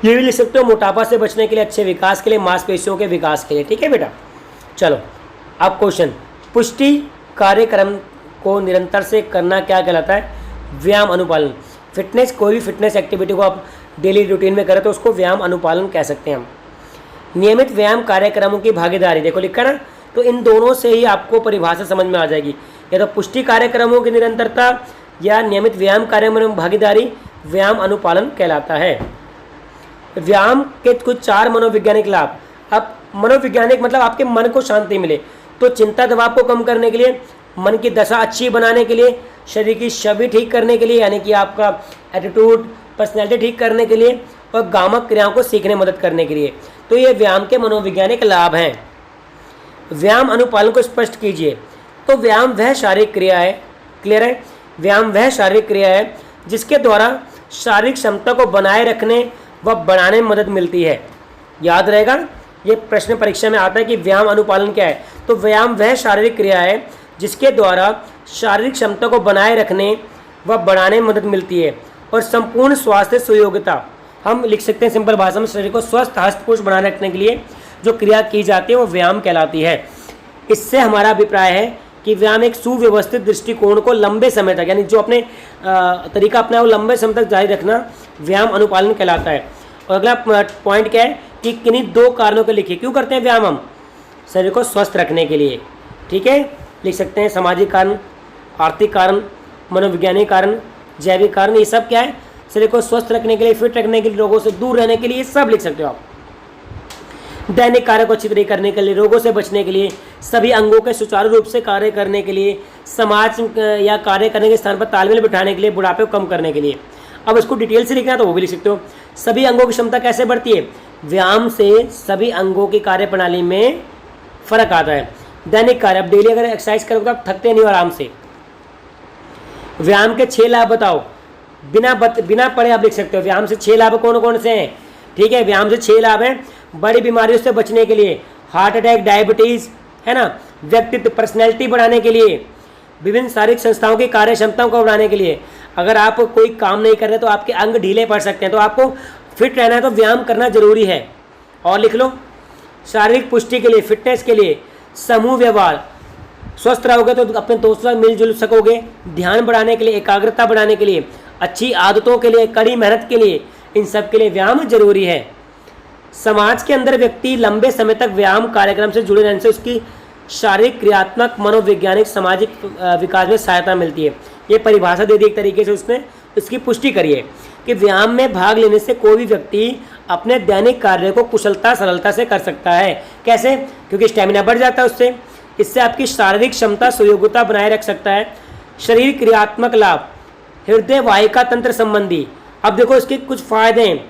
ये भी लिख सकते हो, मोटापा से बचने के लिए, अच्छे विकास के लिए, मांसपेशियों के विकास के लिए। ठीक है बेटा, चलो अब क्वेश्चन, पुष्टि कार्यक्रम को निरंतर से करना क्या कहलाता है? व्यायाम अनुपालन। फिटनेस, कोई भी फिटनेस एक्टिविटी को आप डेली रूटीन में करें तो उसको व्यायाम अनुपालन कह सकते हैं हम। नियमित व्यायाम कार्यक्रमों की भागीदारी, देखो लिखा ना, तो इन दोनों से ही आपको परिभाषा समझ में आ जाएगी। या तो पुष्टि कार्यक्रमों की निरंतरता या नियमित व्यायाम कार्यक्रमों में भागीदारी व्यायाम अनुपालन कहलाता है। व्यायाम के कुछ 4 मनोवैज्ञानिक लाभ। अब मनोवैज्ञानिक मतलब आपके मन को शांति मिले, तो चिंता दबाव को कम करने के लिए, मन की दशा अच्छी बनाने के लिए, शरीर की छवि ठीक करने के लिए यानी कि आपका एटीट्यूड पर्सनैलिटी ठीक करने के लिए, और गामक क्रियाओं को सीखने में मदद करने के लिए। तो ये व्यायाम के मनोवैज्ञानिक लाभ हैं। व्यायाम अनुपालन को स्पष्ट कीजिए। तो व्यायाम वह शारीरिक क्रिया है, क्लियर है? व्यायाम वह शारीरिक क्रिया है जिसके द्वारा शारीरिक क्षमता को बनाए रखने व बढ़ाने में मदद मिलती है। याद रहेगा, ये प्रश्न परीक्षा में आता है कि व्यायाम अनुपालन क्या है। तो व्यायाम वह शारीरिक क्रिया है जिसके द्वारा शारीरिक क्षमता को बनाए रखने व बढ़ाने में मदद मिलती है और संपूर्ण स्वास्थ्य सुयोग्यता, हम लिख सकते हैं सिंपल भाषा में, शरीर को स्वस्थ हष्ट-पुष्ट बनाए रखने के लिए जो क्रिया की जाती है वो व्यायाम कहलाती है। इससे हमारा अभिप्राय है कि व्यायाम एक सुव्यवस्थित दृष्टिकोण को लंबे समय तक, यानी जो अपने तरीका अपना वो लंबे समय तक जारी रखना व्यायाम अनुपालन कहलाता है। और अगला पॉइंट क्या है कि किन्हीं 2 कारणों के लिखिए। क्यों करते हैं व्यायाम हम? शरीर को स्वस्थ रखने के लिए। ठीक है, लिख सकते हैं सामाजिक कारण, आर्थिक कारण, मनोवैज्ञानिक कारण, जैविक कारण। ये सब क्या है? शरीर को स्वस्थ रखने के लिए, फिट रखने के लिए, रोगों से दूर रहने के लिए, ये सब लिख सकते हो आप। दैनिक कार्य को अच्छी तरह करने के लिए, रोगों से बचने के लिए, सभी अंगों के सुचारू रूप से कार्य करने के लिए, समाज या कार्य करने के स्थान पर तालमेल बिठाने के लिए, बुढ़ापे को कम करने के लिए। अब इसको डिटेल से लिखना है तो वो भी लिख सकते हो। सभी अंगों की क्षमता कैसे बढ़ती है? व्यायाम से सभी अंगों की कार्य प्रणाली में फर्क आता है। दैनिक कार्य, अब डेली अगर एक्सरसाइज करोगे तो आप थकते नहीं हो आराम से। व्यायाम के 6 लाभ बताओ, बिना पढ़े आप लिख सकते हो। व्यायाम से 6 लाभ कौन कौन से हैं? ठीक है, व्यायाम से 6 लाभ हैं। बड़ी बीमारियों से बचने के लिए, हार्ट अटैक, डायबिटीज, है ना, व्यक्तित्व पर्सनैलिटी बढ़ाने के लिए, विभिन्न शारीरिक संस्थाओं की कार्य क्षमताओं को बढ़ाने के लिए। अगर आप कोई काम नहीं कर रहे तो आपके अंग ढीले पड़ सकते हैं, तो आपको फिट रहना है तो व्यायाम करना जरूरी है। और लिख लो, शारीरिक पुष्टि के लिए, फिटनेस के लिए, समूह व्यवहार, स्वस्थ रहोगे तो अपने दोस्तों से मिलजुल सकोगे, ध्यान बढ़ाने के लिए, एकाग्रता बढ़ाने के लिए, अच्छी आदतों के लिए, कड़ी मेहनत के लिए, इन सब के लिए व्यायाम जरूरी है। समाज के अंदर व्यक्ति लंबे समय तक व्यायाम कार्यक्रम से जुड़े रहने से उसकी शारीरिक, क्रियात्मक, मनोवैज्ञानिक, सामाजिक विकास में सहायता मिलती है। ये परिभाषा दे दी एक तरीके से, उसने इसकी पुष्टि करी है कि व्यायाम में भाग लेने से कोई भी व्यक्ति अपने दैनिक कार्य को कुशलता सरलता से कर सकता है। कैसे? क्योंकि स्टेमिना बढ़ जाता है उससे। इससे आपकी शारीरिक क्षमता सुयोग्यता बनाए रख सकता है। शरीर क्रियात्मक लाभ, हृदय वाहिका तंत्र संबंधी, अब देखो इसके कुछ फायदे हैं,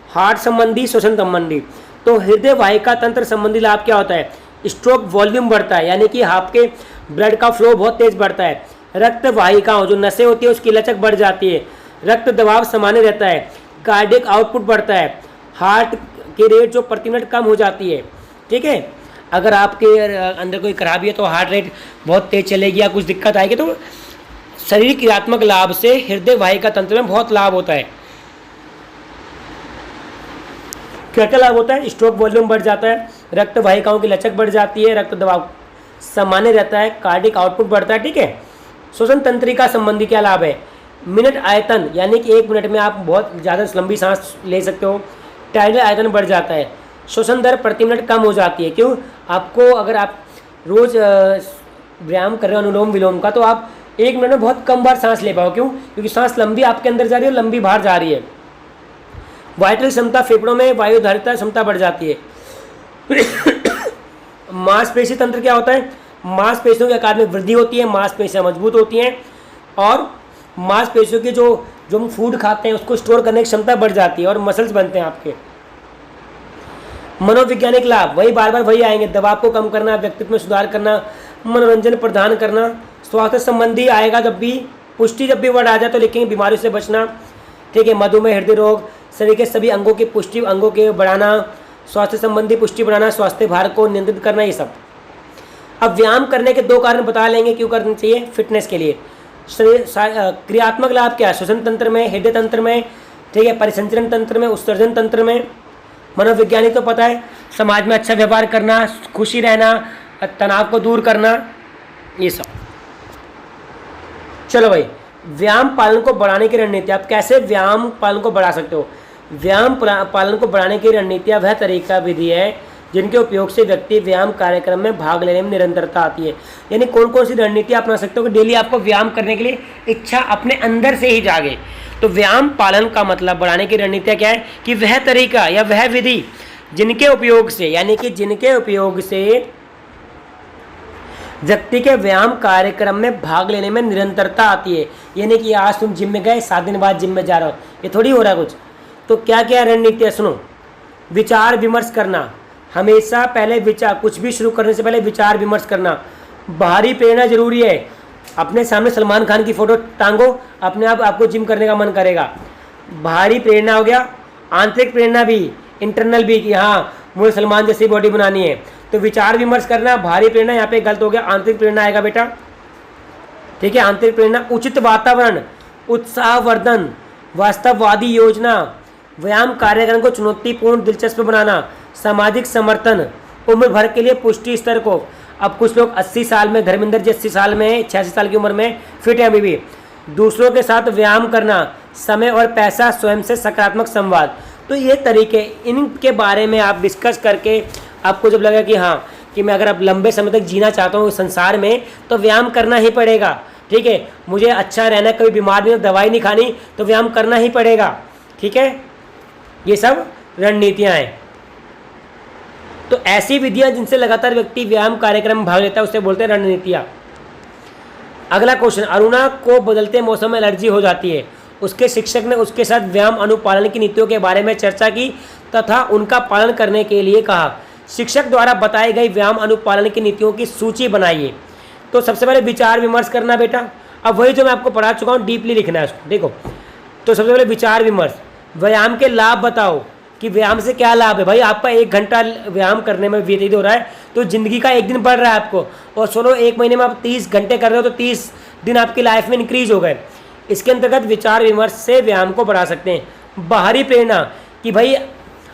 हार्ट संबंधी, श्वसन संबंधी। तो हृदय वाहिका तंत्र संबंधी लाभ क्या होता है स्ट्रोक वॉल्यूम बढ़ता है, यानी कि आपके ब्लड का फ्लो बहुत तेज बढ़ता है। रक्त वाहिकाओं जो नसें होती है उसकी लचक बढ़ जाती है। रक्त दबाव सामान्य रहता है। कार्डियक आउटपुट बढ़ता है। हार्ट की रेट जो प्रति मिनट कम हो जाती है। ठीक है, अगर आपके अंदर कोई खराबी है तो हार्ट रेट बहुत तेज चलेगी या कुछ दिक्कत आएगी। तो शरीर क्रियात्मक लाभ से हृदय वाहिका तंत्र में बहुत लाभ होता है। क्या क्या लाभ होता है? स्ट्रोक वॉल्यूम बढ़ जाता है, रक्त वाहिकाओं की लचक बढ़ जाती है, रक्त दबाव सामान्य रहता है, कार्डिक आउटपुट बढ़ता है। ठीक है, श्वसन तंत्रिका संबंधी क्या लाभ है? मिनट आयतन, यानी कि 1 मिनट में आप बहुत ज़्यादा लंबी सांस ले सकते हो। टाइडल आयतन बढ़ जाता है। श्वसन दर प्रति मिनट कम हो जाती है। क्यों? आपको अगर आप रोज़ व्यायाम कर रहे हो अनुलोम विलोम का, तो आप 1 मिनट में बहुत कम बार सांस ले पाओ। क्यों? क्योंकि सांस लंबी आपके अंदर जा रही है और लंबी बाहर जा रही है। वाइटल क्षमता, फेफड़ों में वायु धारिता क्षमता बढ़ जाती है। मांसपेशी तंत्र क्या होता है? मांसपेशियों के आकार में वृद्धि होती है, मांसपेशियां मजबूत होती हैं और मांसपेशियों की जो हम फूड खाते हैं उसको स्टोर करने की क्षमता बढ़ जाती है और मसल्स बनते हैं आपके। मनोवैज्ञानिक लाभ, वही बार बार वही आएंगे। दबाव को कम करना, व्यक्तित्व में सुधार करना, मनोरंजन प्रदान करना। स्वास्थ्य संबंधी आएगा जब भी, पुष्टि जब भी वर्ड आ जाए तो लिखेंगे बीमारियों से बचना। ठीक है, मधुमेह, हृदय रोग, शरीर के सभी अंगों की पुष्टि, अंगों के बढ़ाना, स्वास्थ्य संबंधी पुष्टि बढ़ाना, स्वास्थ्य भार को नियंत्रित करना, ये सब। अब व्यायाम करने के 2 कारण बता लेंगे क्यों करना चाहिए फिटनेस के लिए। शरीर क्रियात्मक लाभ क्या है? श्वसन तंत्र में, हृदय तंत्र में, ठीक है, परिसंचरण तंत्र में, उत्सर्जन तंत्र में। मनोवैज्ञानिक तो पता है, समाज में अच्छा व्यवहार करना, खुशी रहना, तनाव को दूर करना, ये सब। चलो भाई, व्यायाम पालन को बढ़ाने की रणनीति। आप कैसे व्यायाम पालन को बढ़ा सकते हो? व्यायाम पालन को बढ़ाने की रणनीतियाँ वह तरीका विधि है जिनके उपयोग से व्यक्ति व्यायाम कार्यक्रम में भाग लेने में निरंतरता आती है। यानी कौन कौन सी रणनीति अपना सकते हो कि डेली आपको व्यायाम करने के लिए इच्छा अपने अंदर से ही जागे। तो व्यायाम पालन का मतलब बढ़ाने की रणनीतियाँ क्या है? कि वह तरीका या वह विधि जिनके उपयोग से, यानी कि जिनके उपयोग से व्यक्ति के व्यायाम कार्यक्रम में भाग लेने में निरंतरता आती है। यानी कि आज तुम जिम में गए, 7 दिन बाद जिम में जा रहा हो, ये थोड़ी हो रहा है कुछ। तो क्या क्या रणनीति है सुनो। विचार विमर्श करना, हमेशा पहले विचार, कुछ भी शुरू करने से पहले विचार विमर्श करना। बाहरी प्रेरणा जरूरी है। अपने सामने सलमान खान की फोटो टांगो, अपने आप आपको जिम करने का मन करेगा। बाहरी प्रेरणा हो गया, आंतरिक प्रेरणा भी, इंटरनल भी, कि हाँ मुझे सलमान जैसी बॉडी बनानी है। तो विचार विमर्श करना, बाहरी प्रेरणा यहाँ पे गलत हो गया, आंतरिक प्रेरणा आएगा बेटा। ठीक है, आंतरिक प्रेरणा। उचित वातावरण, उत्साहवर्धन, वास्तववादी योजना, व्यायाम कार्यक्रम को चुनौतीपूर्ण दिलचस्प बनाना, सामाजिक समर्थन, उम्र भर के लिए पुष्टि स्तर को। अब कुछ लोग 80 साल में, धर्मेंद्र जी 80 साल में, 86 साल की उम्र में फिट है अभी भी। दूसरों के साथ व्यायाम करना, समय और पैसा, स्वयं से सकारात्मक संवाद। तो ये तरीके, इनके बारे में आप डिस्कस करके आपको जब लगा कि हाँ कि मैं अगर अब लंबे समय तक जीना चाहता हूँ संसार में, तो व्यायाम करना ही पड़ेगा। ठीक है, मुझे अच्छा रहना, कभी बीमार नहीं, दवाई नहीं खानी, तो व्यायाम करना ही पड़ेगा। ठीक है, ये सब रणनीतियाँ हैं। तो ऐसी विधियाँ जिनसे लगातार व्यक्ति व्यायाम कार्यक्रम में भाग लेता है उसे बोलते हैं रणनीतियाँ। अगला क्वेश्चन, अरुणा को बदलते मौसम में एलर्जी हो जाती है। उसके शिक्षक ने उसके साथ व्यायाम अनुपालन की नीतियों के बारे में चर्चा की तथा उनका पालन करने के लिए कहा। शिक्षक द्वारा बताई गई व्यायाम अनुपालन की नीतियों की सूची बनाइए। तो सबसे पहले विचार विमर्श करना बेटा। अब वही जो मैं आपको पढ़ा चुका हूँ, डीपली लिखना है उसको। देखो, तो सबसे पहले विचार विमर्श। व्यायाम के लाभ बताओ कि व्यायाम से क्या लाभ है। भाई आपका 1 घंटा व्यायाम करने में व्यतीत हो रहा है तो ज़िंदगी का 1 दिन बढ़ रहा है आपको। और सोलो 1 महीने में आप 30 घंटे कर रहे हो तो 30 दिन आपकी लाइफ में इंक्रीज हो गए। इसके अंतर्गत विचार विमर्श से व्यायाम को बढ़ा सकते हैं। बाहरी प्रेरणा, कि भाई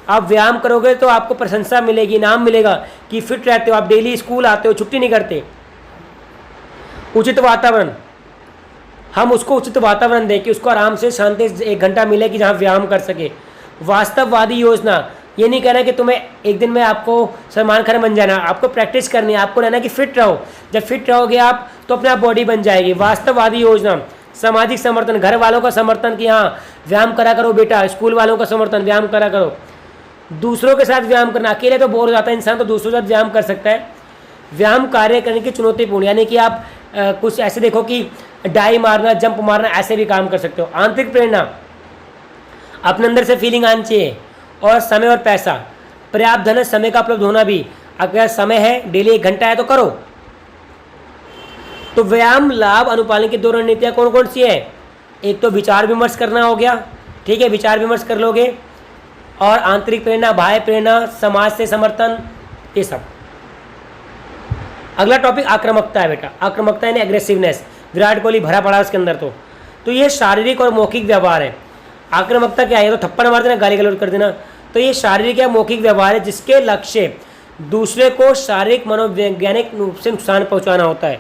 आप व्यायाम करोगे तो आपको प्रशंसा मिलेगी, इनाम मिलेगा कि फिट रहते हो, आप डेली स्कूल आते हो, छुट्टी नहीं करते। उचित वातावरण, हम उसको उचित वातावरण दें कि उसको आराम से शांति से 1 घंटा मिले कि जहाँ व्यायाम कर सके। वास्तववादी योजना, ये नहीं कहना कि तुम्हें एक दिन में आपको सलमान खान बन जाना, आपको प्रैक्टिस करनी है, आपको रहना कि फिट रहो। जब फिट रहोगे आप तो अपने आप बॉडी बन जाएगी। वास्तववादी योजना। सामाजिक समर्थन, घर वालों का समर्थन कि हाँ व्यायाम करा करो बेटा, स्कूल वालों का समर्थन, व्यायाम करा करो। दूसरों के साथ व्यायाम करना, अकेले तो बोर हो जाता है इंसान, तो दूसरों के साथ व्यायाम कर सकता है। व्यायाम कार्य करने की चुनौतीपूर्ण, यानी कि आप कुछ ऐसे देखो कि डाई मारना, जंप मारना, ऐसे भी काम कर सकते हो। आंतरिक प्रेरणा, अपने अंदर से फीलिंग आनी चाहिए। और समय और पैसा, पर्याप्त धन समय का उपलब्ध होना भी। अगर समय है, डेली 1 घंटा है तो करो। तो व्यायाम लाभ अनुपालन की 2 रणनीतियाँ कौन कौन सी है? एक तो विचार विमर्श करना हो गया, ठीक है, विचार विमर्श कर लोगे, और आंतरिक प्रेरणा, बाह्य प्रेरणा, समाज से समर्थन, ये सब। अगला टॉपिक आक्रामकता है बेटा। आक्रामकता यानी एग्रेसिवनेस। विराट कोहली भरा पड़ा उसके अंदर। तो ये शारीरिक और मौखिक व्यवहार है। आक्रामकता क्या है? तो थप्पड़ मार देना, गाली गलौज कर देना। तो ये शारीरिक या मौखिक व्यवहार है जिसके लक्ष्य दूसरे को शारीरिक मनोवैज्ञानिक रूप से नुकसान पहुंचाना होता है।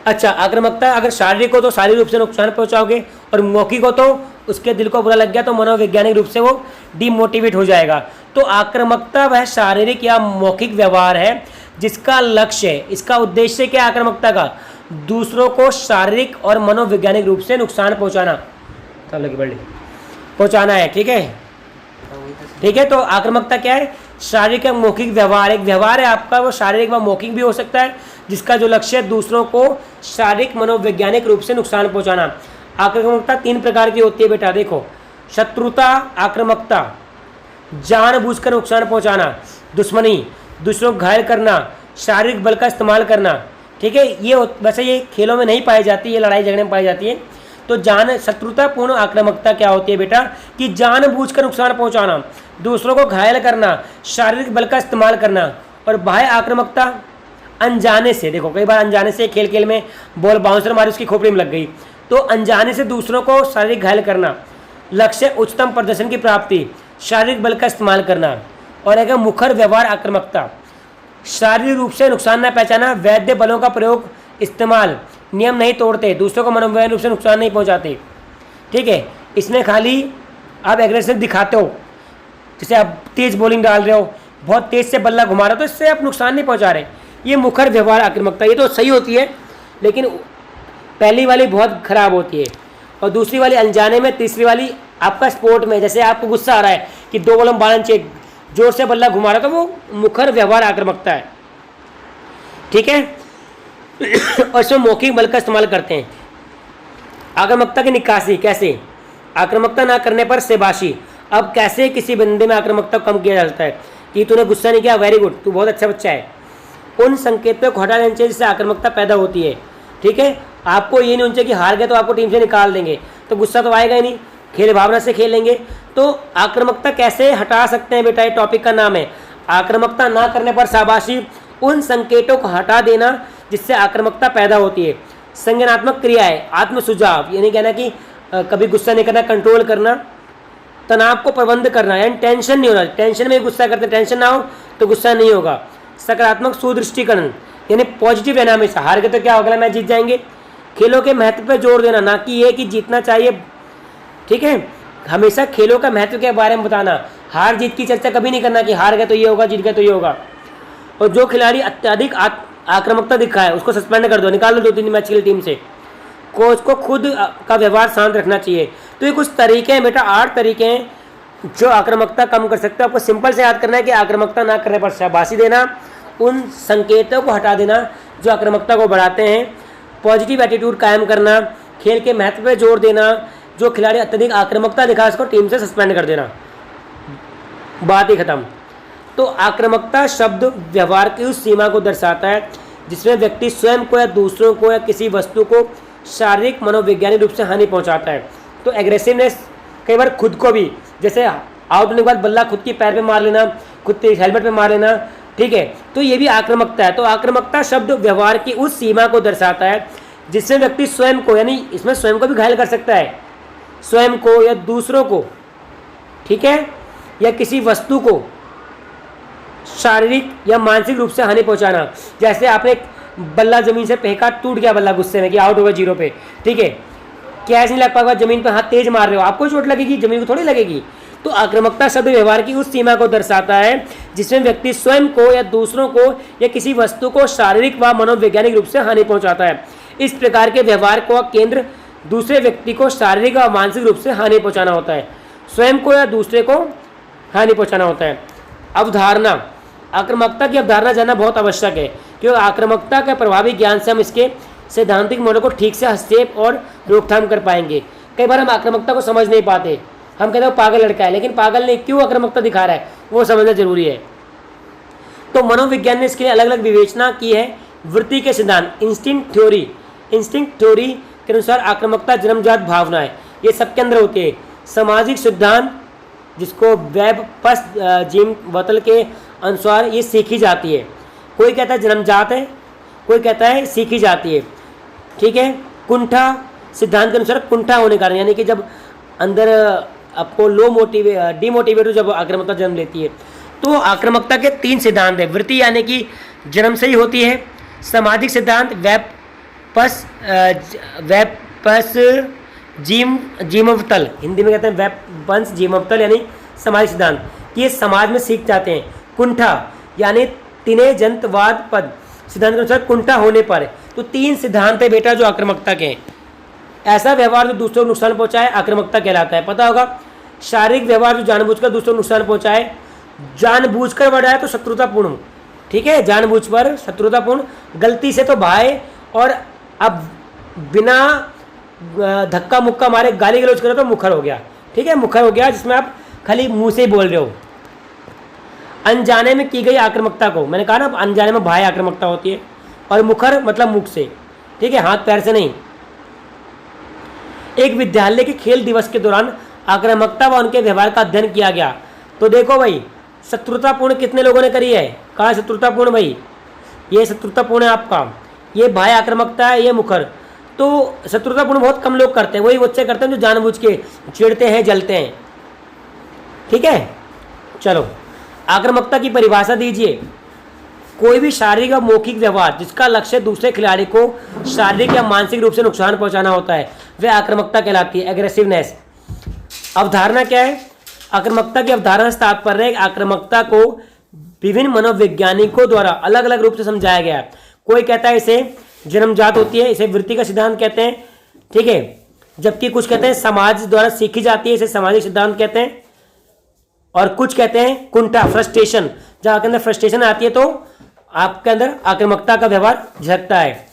अच्छा, आक्रामकता अगर शारीरिक हो तो शारीरिक रूप से नुकसान पहुंचाओगे, और मौखिक हो तो उसके दिल को बुरा लग गया तो मनोवैज्ञानिक रूप से वो डिमोटिवेट हो जाएगा। तो आक्रामकता वह शारीरिक या मौखिक व्यवहार है जिसका लक्ष्य है, इसका उद्देश्य क्या है आक्रामकता का? दूसरों को शारीरिक और मनोवैज्ञानिक रूप से नुकसान पहुंचाना है। ठीक है, ठीक है। तो आक्रामकता क्या है? शारीरिक या मौखिक व्यवहार। एक व्यवहार है आपका, वो शारीरिक व मौखिक भी हो सकता है, जिसका जो लक्ष्य है दूसरों को शारीरिक मनोवैज्ञानिक रूप से नुकसान पहुंचाना। आक्रामकता 3 प्रकार की होती है बेटा, देखो। शत्रुता आक्रामकता, जानबूझकर नुकसान पहुंचाना, दुश्मनी, दूसरों को घायल करना, शारीरिक बल का इस्तेमाल करना। ठीक है, ये वैसे ये खेलों में नहीं पाई जाती, ये लड़ाई झगड़े में पाई जाती है। तो शत्रुतापूर्ण आक्रामकता क्या होती है बेटा? कि जानबूझकर नुकसान पहुंचाना, दूसरों को घायल करना, शारीरिक बल का इस्तेमाल करना। और बाह्य आक्रामकता अनजाने से, देखो कई बार अनजाने से खेल में बॉल बाउंसर मारी, उसकी खोपड़ी में लग गई, तो अनजाने से दूसरों को शारीरिक घायल करना। लक्ष्य उच्चतम प्रदर्शन की प्राप्ति, शारीरिक बल का इस्तेमाल करना। और एक मुखर व्यवहार आक्रामकता, शारीरिक रूप से नुकसान न पहचाना, वैध बलों का प्रयोग इस्तेमाल, नियम नहीं तोड़ते, दूसरों को मनोवैज्ञानिक रूप से नुकसान नहीं पहुंचाते। ठीक है, इसमें खाली आप एग्रेसिव दिखाते हो, जैसे आप तेज बॉलिंग डाल रहे हो, बहुत तेज से बल्ला घुमा रहे हो, तो इससे आप नुकसान नहीं पहुंचा रहे। ये मुखर व्यवहार आक्रामकता, ये तो सही होती है, लेकिन पहली वाली बहुत खराब होती है, और दूसरी वाली अनजाने में, तीसरी वाली आपका स्पोर्ट में, जैसे आपको गुस्सा आ रहा है कि 2 बॉल बालन चेक जोर से बल्ला घुमा रहा, तो वो मुखर व्यवहार आक्रामकता है। ठीक है, और इसमें मौखिक बल का इस्तेमाल करते हैं। आक्रामकता की निकासी कैसे? आक्रामकता ना करने पर शाबाशी। अब कैसे किसी बंदे में आक्रामकता कम किया जा सकता है? कि तूने गुस्सा नहीं किया, वेरी गुड, तू बहुत अच्छा बच्चा है। उन संकेतों को हटा देना चाहिए जिससे आक्रामकता पैदा होती है। ठीक है, आपको ये नहीं होना चाहिए कि हार गए तो आपको टीम से निकाल देंगे, तो गुस्सा तो आएगा ही नहीं, खेल भावना से खेलेंगे। तो आक्रामकता कैसे हटा सकते हैं बेटा, ये टॉपिक का नाम है। आक्रामकता ना करने पर शाबाशी, उन संकेतों को हटा देना जिससे आक्रामकता पैदा होती है। संज्ञानात्मक क्रियाएं, आत्म सुझाव, यानी कहना कि कभी गुस्सा नहीं करना, कंट्रोल करना। तनाव को प्रबंध करना, यानी टेंशन नहीं होना, टेंशन में गुस्सा करते, टेंशन ना हो तो गुस्सा नहीं होगा। सकारात्मक सुदृष्टिकरण, यानी पॉजिटिव रहना हमेशा। हार गए तो क्या अगला मैच जीत जाएंगे। खेलों के महत्व पर जोर देना, ना कि ये कि जीतना चाहिए। ठीक है, हमेशा खेलों का महत्व के बारे में बताना, हार जीत की चर्चा कभी नहीं करना कि हार गए तो ये होगा, जीत गए तो ये होगा। और जो खिलाड़ी अत्यधिक आक्रामकता दिखाए उसको सस्पेंड कर दो, निकाल दो 2-3 मैच के लिए टीम से। कोच को खुद का व्यवहार शांत रखना चाहिए। तो ये कुछ तरीके हैं बेटा, 8 तरीके हैं जो आक्रामकता कम कर सकते हो। आपको सिंपल से याद करना है कि आक्रामकता ना करने पर शाबाशी देना, उन संकेतों को हटा देना जो आक्रामकता को बढ़ाते हैं, पॉजिटिव एटीट्यूड कायम करना, खेल के महत्व पर जोर देना, जो खिलाड़ी अत्यधिक आक्रामकता दिखा उसको टीम से सस्पेंड कर देना, बात ही खत्म। तो आक्रामकता शब्द व्यवहार की उस सीमा को दर्शाता है जिसमें व्यक्ति स्वयं को या दूसरों को या किसी वस्तु को शारीरिक मनोवैज्ञानिक रूप से हानि पहुंचाता है। तो एग्रेसिवनेस कई बार खुद को भी, जैसे आउट होने के बाद बल्ला खुद की पैर पे मार लेना, खुद के हेलमेट पे मार लेना। ठीक है, तो ये भी आक्रामकता है। तो आक्रामकता शब्द व्यवहार की उस सीमा को दर्शाता है जिसमें व्यक्ति स्वयं को, यानी इसमें स्वयं को भी घायल कर सकता है, स्वयं को या दूसरों को, ठीक है, या किसी वस्तु को शारीरिक या मानसिक रूप से हानि पहुंचाना। जैसे आपने एक बल्ला जमीन से फेंका, टूट गया बल्ला गुस्से में कि आउट होगा 0 पे, ठीक है, कैच नहीं लग पाएगा, जमीन पे हाथ तेज मार रहे हो, आपको चोट लगेगी, जमीन को थोड़ी लगेगी। तो आक्रामकता शब्द व्यवहार की उस सीमा को दर्शाता है जिसमें व्यक्ति स्वयं को या दूसरों को या किसी वस्तु को शारीरिक व मनोवैज्ञानिक रूप से हानि पहुंचाता है। इस प्रकार के व्यवहार का केंद्र दूसरे व्यक्ति को शारीरिक व मानसिक रूप से हानि पहुंचाना होता है, स्वयं को या दूसरे को हानि पहुंचाना होता है। अवधारणा, आक्रामकता की अवधारणा जानना बहुत आवश्यक है, क्योंकि आक्रामकता के प्रभावी ज्ञान से हम इसके सैद्धांतिक मॉडल को ठीक से हस्तक्षेप और रोकथाम कर पाएंगे। कई बार हम आक्रामकता को समझ नहीं पाते, हम कहते हैं पागल लड़का है, लेकिन पागल नहीं, क्यों आक्रामकता दिखा रहा है वो समझना जरूरी है। तो मनोविज्ञान ने इसके लिए अलग अलग विवेचना की है। वृत्ति के सिद्धांत, इंस्टिंक्ट थ्योरी के अनुसार आक्रामकता जन्मजात भावना है, ये सबके अंदर होती है। सामाजिक सिद्धांत जिसको वेब पस जिम वतल के अनुसार ये सीखी जाती है। कोई कहता है जन्मजात है, कोई कहता है सीखी जाती है। ठीक है। कुंठा सिद्धांत के अनुसार कुंठा होने के कारण, यानी कि जब अंदर आपको डिमोटिवेट जब आक्रामकता जन्म लेती है। तो आक्रामकता के 3 सिद्धांत है। वृत्ति यानी कि जन्म से ही होती है। सामाजिक सिद्धांत वेब पस जीमवतल, हिंदी में कहते हैं वेब वंश जीमवतल, यानी सामाजिक सिद्धांत कि ये समाज में सीख जाते हैं। कुंठा यानी तिने जंतवाद पद सिद्धांत के अनुसार कुंठा होने पर। तो 3 सिद्धांत है बेटा जो आक्रामकता के हैं। ऐसा व्यवहार जो दूसरों को नुकसान पहुंचाए आक्रामकता कहलाता है। पता होगा, शारीरिक व्यवहार जो जानबूझकर दूसरों को नुकसान पहुंचाए, जानबूझकर बढ़ाए तो शत्रुतापूर्ण, ठीक है, जानबूझ पर शत्रुतापूर्ण, गलती से तो भाई, और अब बिना धक्का मुक्का मारे गाली गलौज करो तो मुखर हो गया। ठीक है, मुखर हो गया जिसमें आप खाली मुंह से ही बोल रहे हो। अनजाने में की गई आक्रामकता को, मैंने कहा ना अनजाने में भाई आक्रामकता होती है, और मुखर मतलब मुख से, ठीक है, हाथ पैर से नहीं। एक विद्यालय के खेल दिवस के दौरान आक्रामकता व उनके व्यवहार का अध्ययन किया गया। तो देखो भाई, शत्रुतापूर्ण कितने लोगों ने करी है? कहा शत्रुतापूर्ण भाई, ये शत्रुतापूर्ण है आपका, ये भाई आक्रामकता है, ये मुखर। तो शत्रुतापूर्ण बहुत कम लोग करते हैं, वही बच्चे करते हैं जो जानबूझ के चिढ़ते हैं, जलते हैं। ठीक है, चलो आक्रामकता की परिभाषा दीजिए। कोई भी शारीरिक या मौखिक व्यवहार जिसका लक्ष्य दूसरे खिलाड़ी को शारीरिक या मानसिक रूप से नुकसान पहुंचाना होता है वह आक्रामकता कहलाती है। एग्रेसिवनेस। अवधारणा क्या है? आक्रामकता की अवधारणा से तात्पर्य है आक्रामकता को विभिन्न मनोवैज्ञानिकों द्वारा अलग अलग रूप से समझाया गया है। कोई कहता है इसे जन्मजात होती है, इसे वृत्ति का सिद्धांत कहते हैं, ठीक है, जबकि कुछ कहते हैं समाज द्वारा सीखी जाती है, इसे सामाजिक सिद्धांत कहते हैं, और कुछ कहते हैं कुंठा, फ्रस्ट्रेशन, जहां के अंदर फ्रस्ट्रेशन आती है तो आपके अंदर आक्रामकता का व्यवहार झलकता है।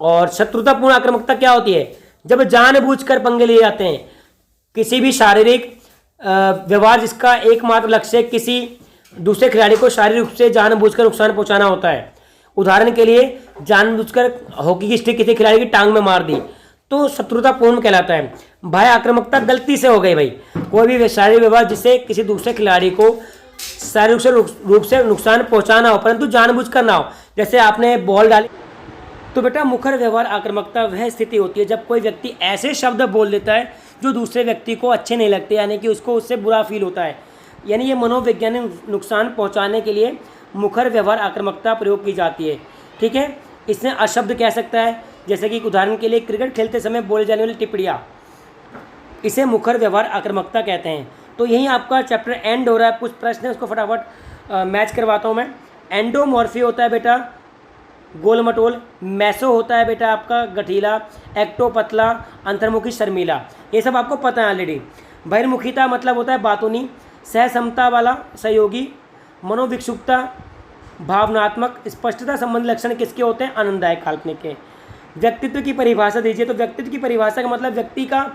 और शत्रुतापूर्ण आक्रामकता क्या होती है? जब जानबूझकर पंगे लिए जाते हैं, किसी भी शारीरिक व्यवहार जिसका एकमात्र लक्ष्य किसी दूसरे खिलाड़ी को शारीरिक रूप से जानबूझकर नुकसान पहुंचाना होता है। उदाहरण के लिए जानबूझकर हॉकी की स्टिक किसी खिलाड़ी की टांग में मार दी तो शत्रुतापूर्ण कहलाता है। भाई आक्रामकता गलती से हो गई भाई, कोई भी शारीरिक व्यवहार जिससे किसी दूसरे खिलाड़ी को शारीरिक रूप से नुकसान पहुंचाना हो परंतु जानबूझकर ना हो, जैसे आपने बॉल डाली। तो बेटा मुखर व्यवहार आक्रामकता वह स्थिति होती है जब कोई व्यक्ति ऐसे शब्द बोल देता है जो दूसरे व्यक्ति को अच्छे नहीं लगते, यानी कि उसको उससे बुरा फील होता है। यानी ये मनोवैज्ञानिक नुकसान पहुंचाने के लिए मुखर व्यवहार आक्रामकता प्रयोग की जाती है। ठीक है, इसमें अशब्द कह सकता है, जैसे कि उदाहरण के लिए क्रिकेट खेलते समय बोले जाने वाली टिप्पणियाँ, इसे मुखर व्यवहार आक्रामकता कहते हैं। तो यही आपका चैप्टर एंड हो रहा है। कुछ प्रश्न है उसको फटाफट मैच करवाता हूँ मैं। एंडोमॉर्फी होता है बेटा गोल मटोल, मैसो होता है बेटा आपका गठीला, एक्टो पतला, अंतर्मुखी शर्मीला, ये सब आपको पता है ऑलरेडी। बहिर्मुखीता मतलब होता है बातूनी, सहसमता वाला, सहयोगी, मनोविक्षुप्ता, भावनात्मक, स्पष्टता संबंधी लक्षण किसके होते हैं? आनंददायक, काल्पनिक के। व्यक्तित्व की परिभाषा दीजिए। तो व्यक्तित्व की परिभाषा का मतलब व्यक्ति का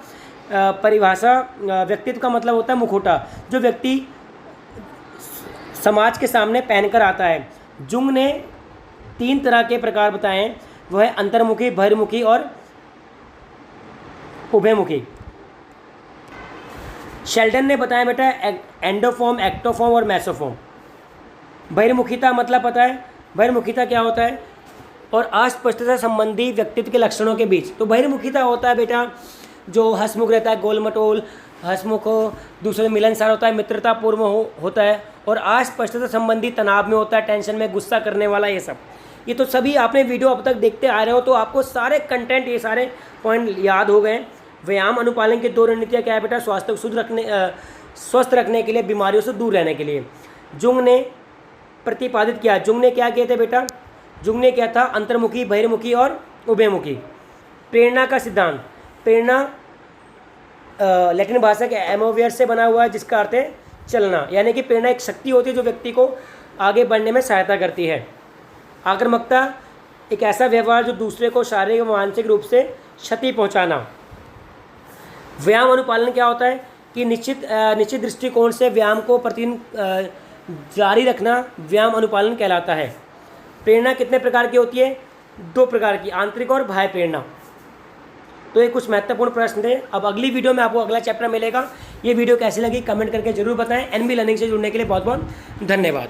व्यक्तित्व का मतलब होता है मुखौटा, जो व्यक्ति समाज के सामने पहनकर आता है। जुंग ने 3 तरह के प्रकार बताए हैं, वह है अंतर्मुखी, बहिर्मुखी और उभयमुखी। शेल्डन ने बताया बेटा एंडोफॉर्म, एक्टोफॉर्म और मेसोफॉर्म। बहिर्मुखीता मतलब पता है, बहिर्मुखीता क्या होता है? और अस्पष्टता संबंधी व्यक्तित्व के लक्षणों के बीच। तो बहिर्मुखीता होता है बेटा जो हंसमुख रहता है, गोल मटोल, हंसमुख हो, दूसरे मिलनसार होता है, मित्रतापूर्ण होता है, और अस्पष्टता संबंधी तनाव में होता है, टेंशन में, गुस्सा करने वाला, ये सब। ये तो सभी आपने वीडियो अब तक देखते आ रहे हो, तो आपको सारे कंटेंट, ये सारे पॉइंट याद हो गए। व्यायाम अनुपालन की 2 रणनीतियाँ क्या है बेटा? स्वास्थ्य को स्वस्थ रखने के लिए, बीमारियों से दूर रहने के लिए। जुंग ने प्रतिपादित किया। जुंग ने क्या किए थे बेटा? जुंग ने क्या था? अंतर्मुखी, बहिर्मुखी और उभयमुखी। प्रेरणा का सिद्धांत। प्रेरणा लैटिन भाषा के एमोवियर से बना हुआ है, जिसका अर्थ है चलना, यानी कि प्रेरणा एक शक्ति होती है जो व्यक्ति को आगे बढ़ने में सहायता करती है। आक्रामकता एक ऐसा व्यवहार जो दूसरे को शारीरिक व मानसिक रूप से क्षति पहुंचाना। व्यायाम अनुपालन क्या होता है कि निश्चित दृष्टिकोण से व्यायाम को प्रतिदिन जारी रखना व्यायाम अनुपालन कहलाता है। प्रेरणा कितने प्रकार की होती है? 2 प्रकार की, आंतरिक और बाह्य प्रेरणा। तो ये कुछ महत्वपूर्ण प्रश्न थे। अब अगली वीडियो में आपको अगला चैप्टर मिलेगा। ये वीडियो कैसी लगी कमेंट करके जरूर बताएं। एनबी लर्निंग से जुड़ने के लिए बहुत बहुत धन्यवाद।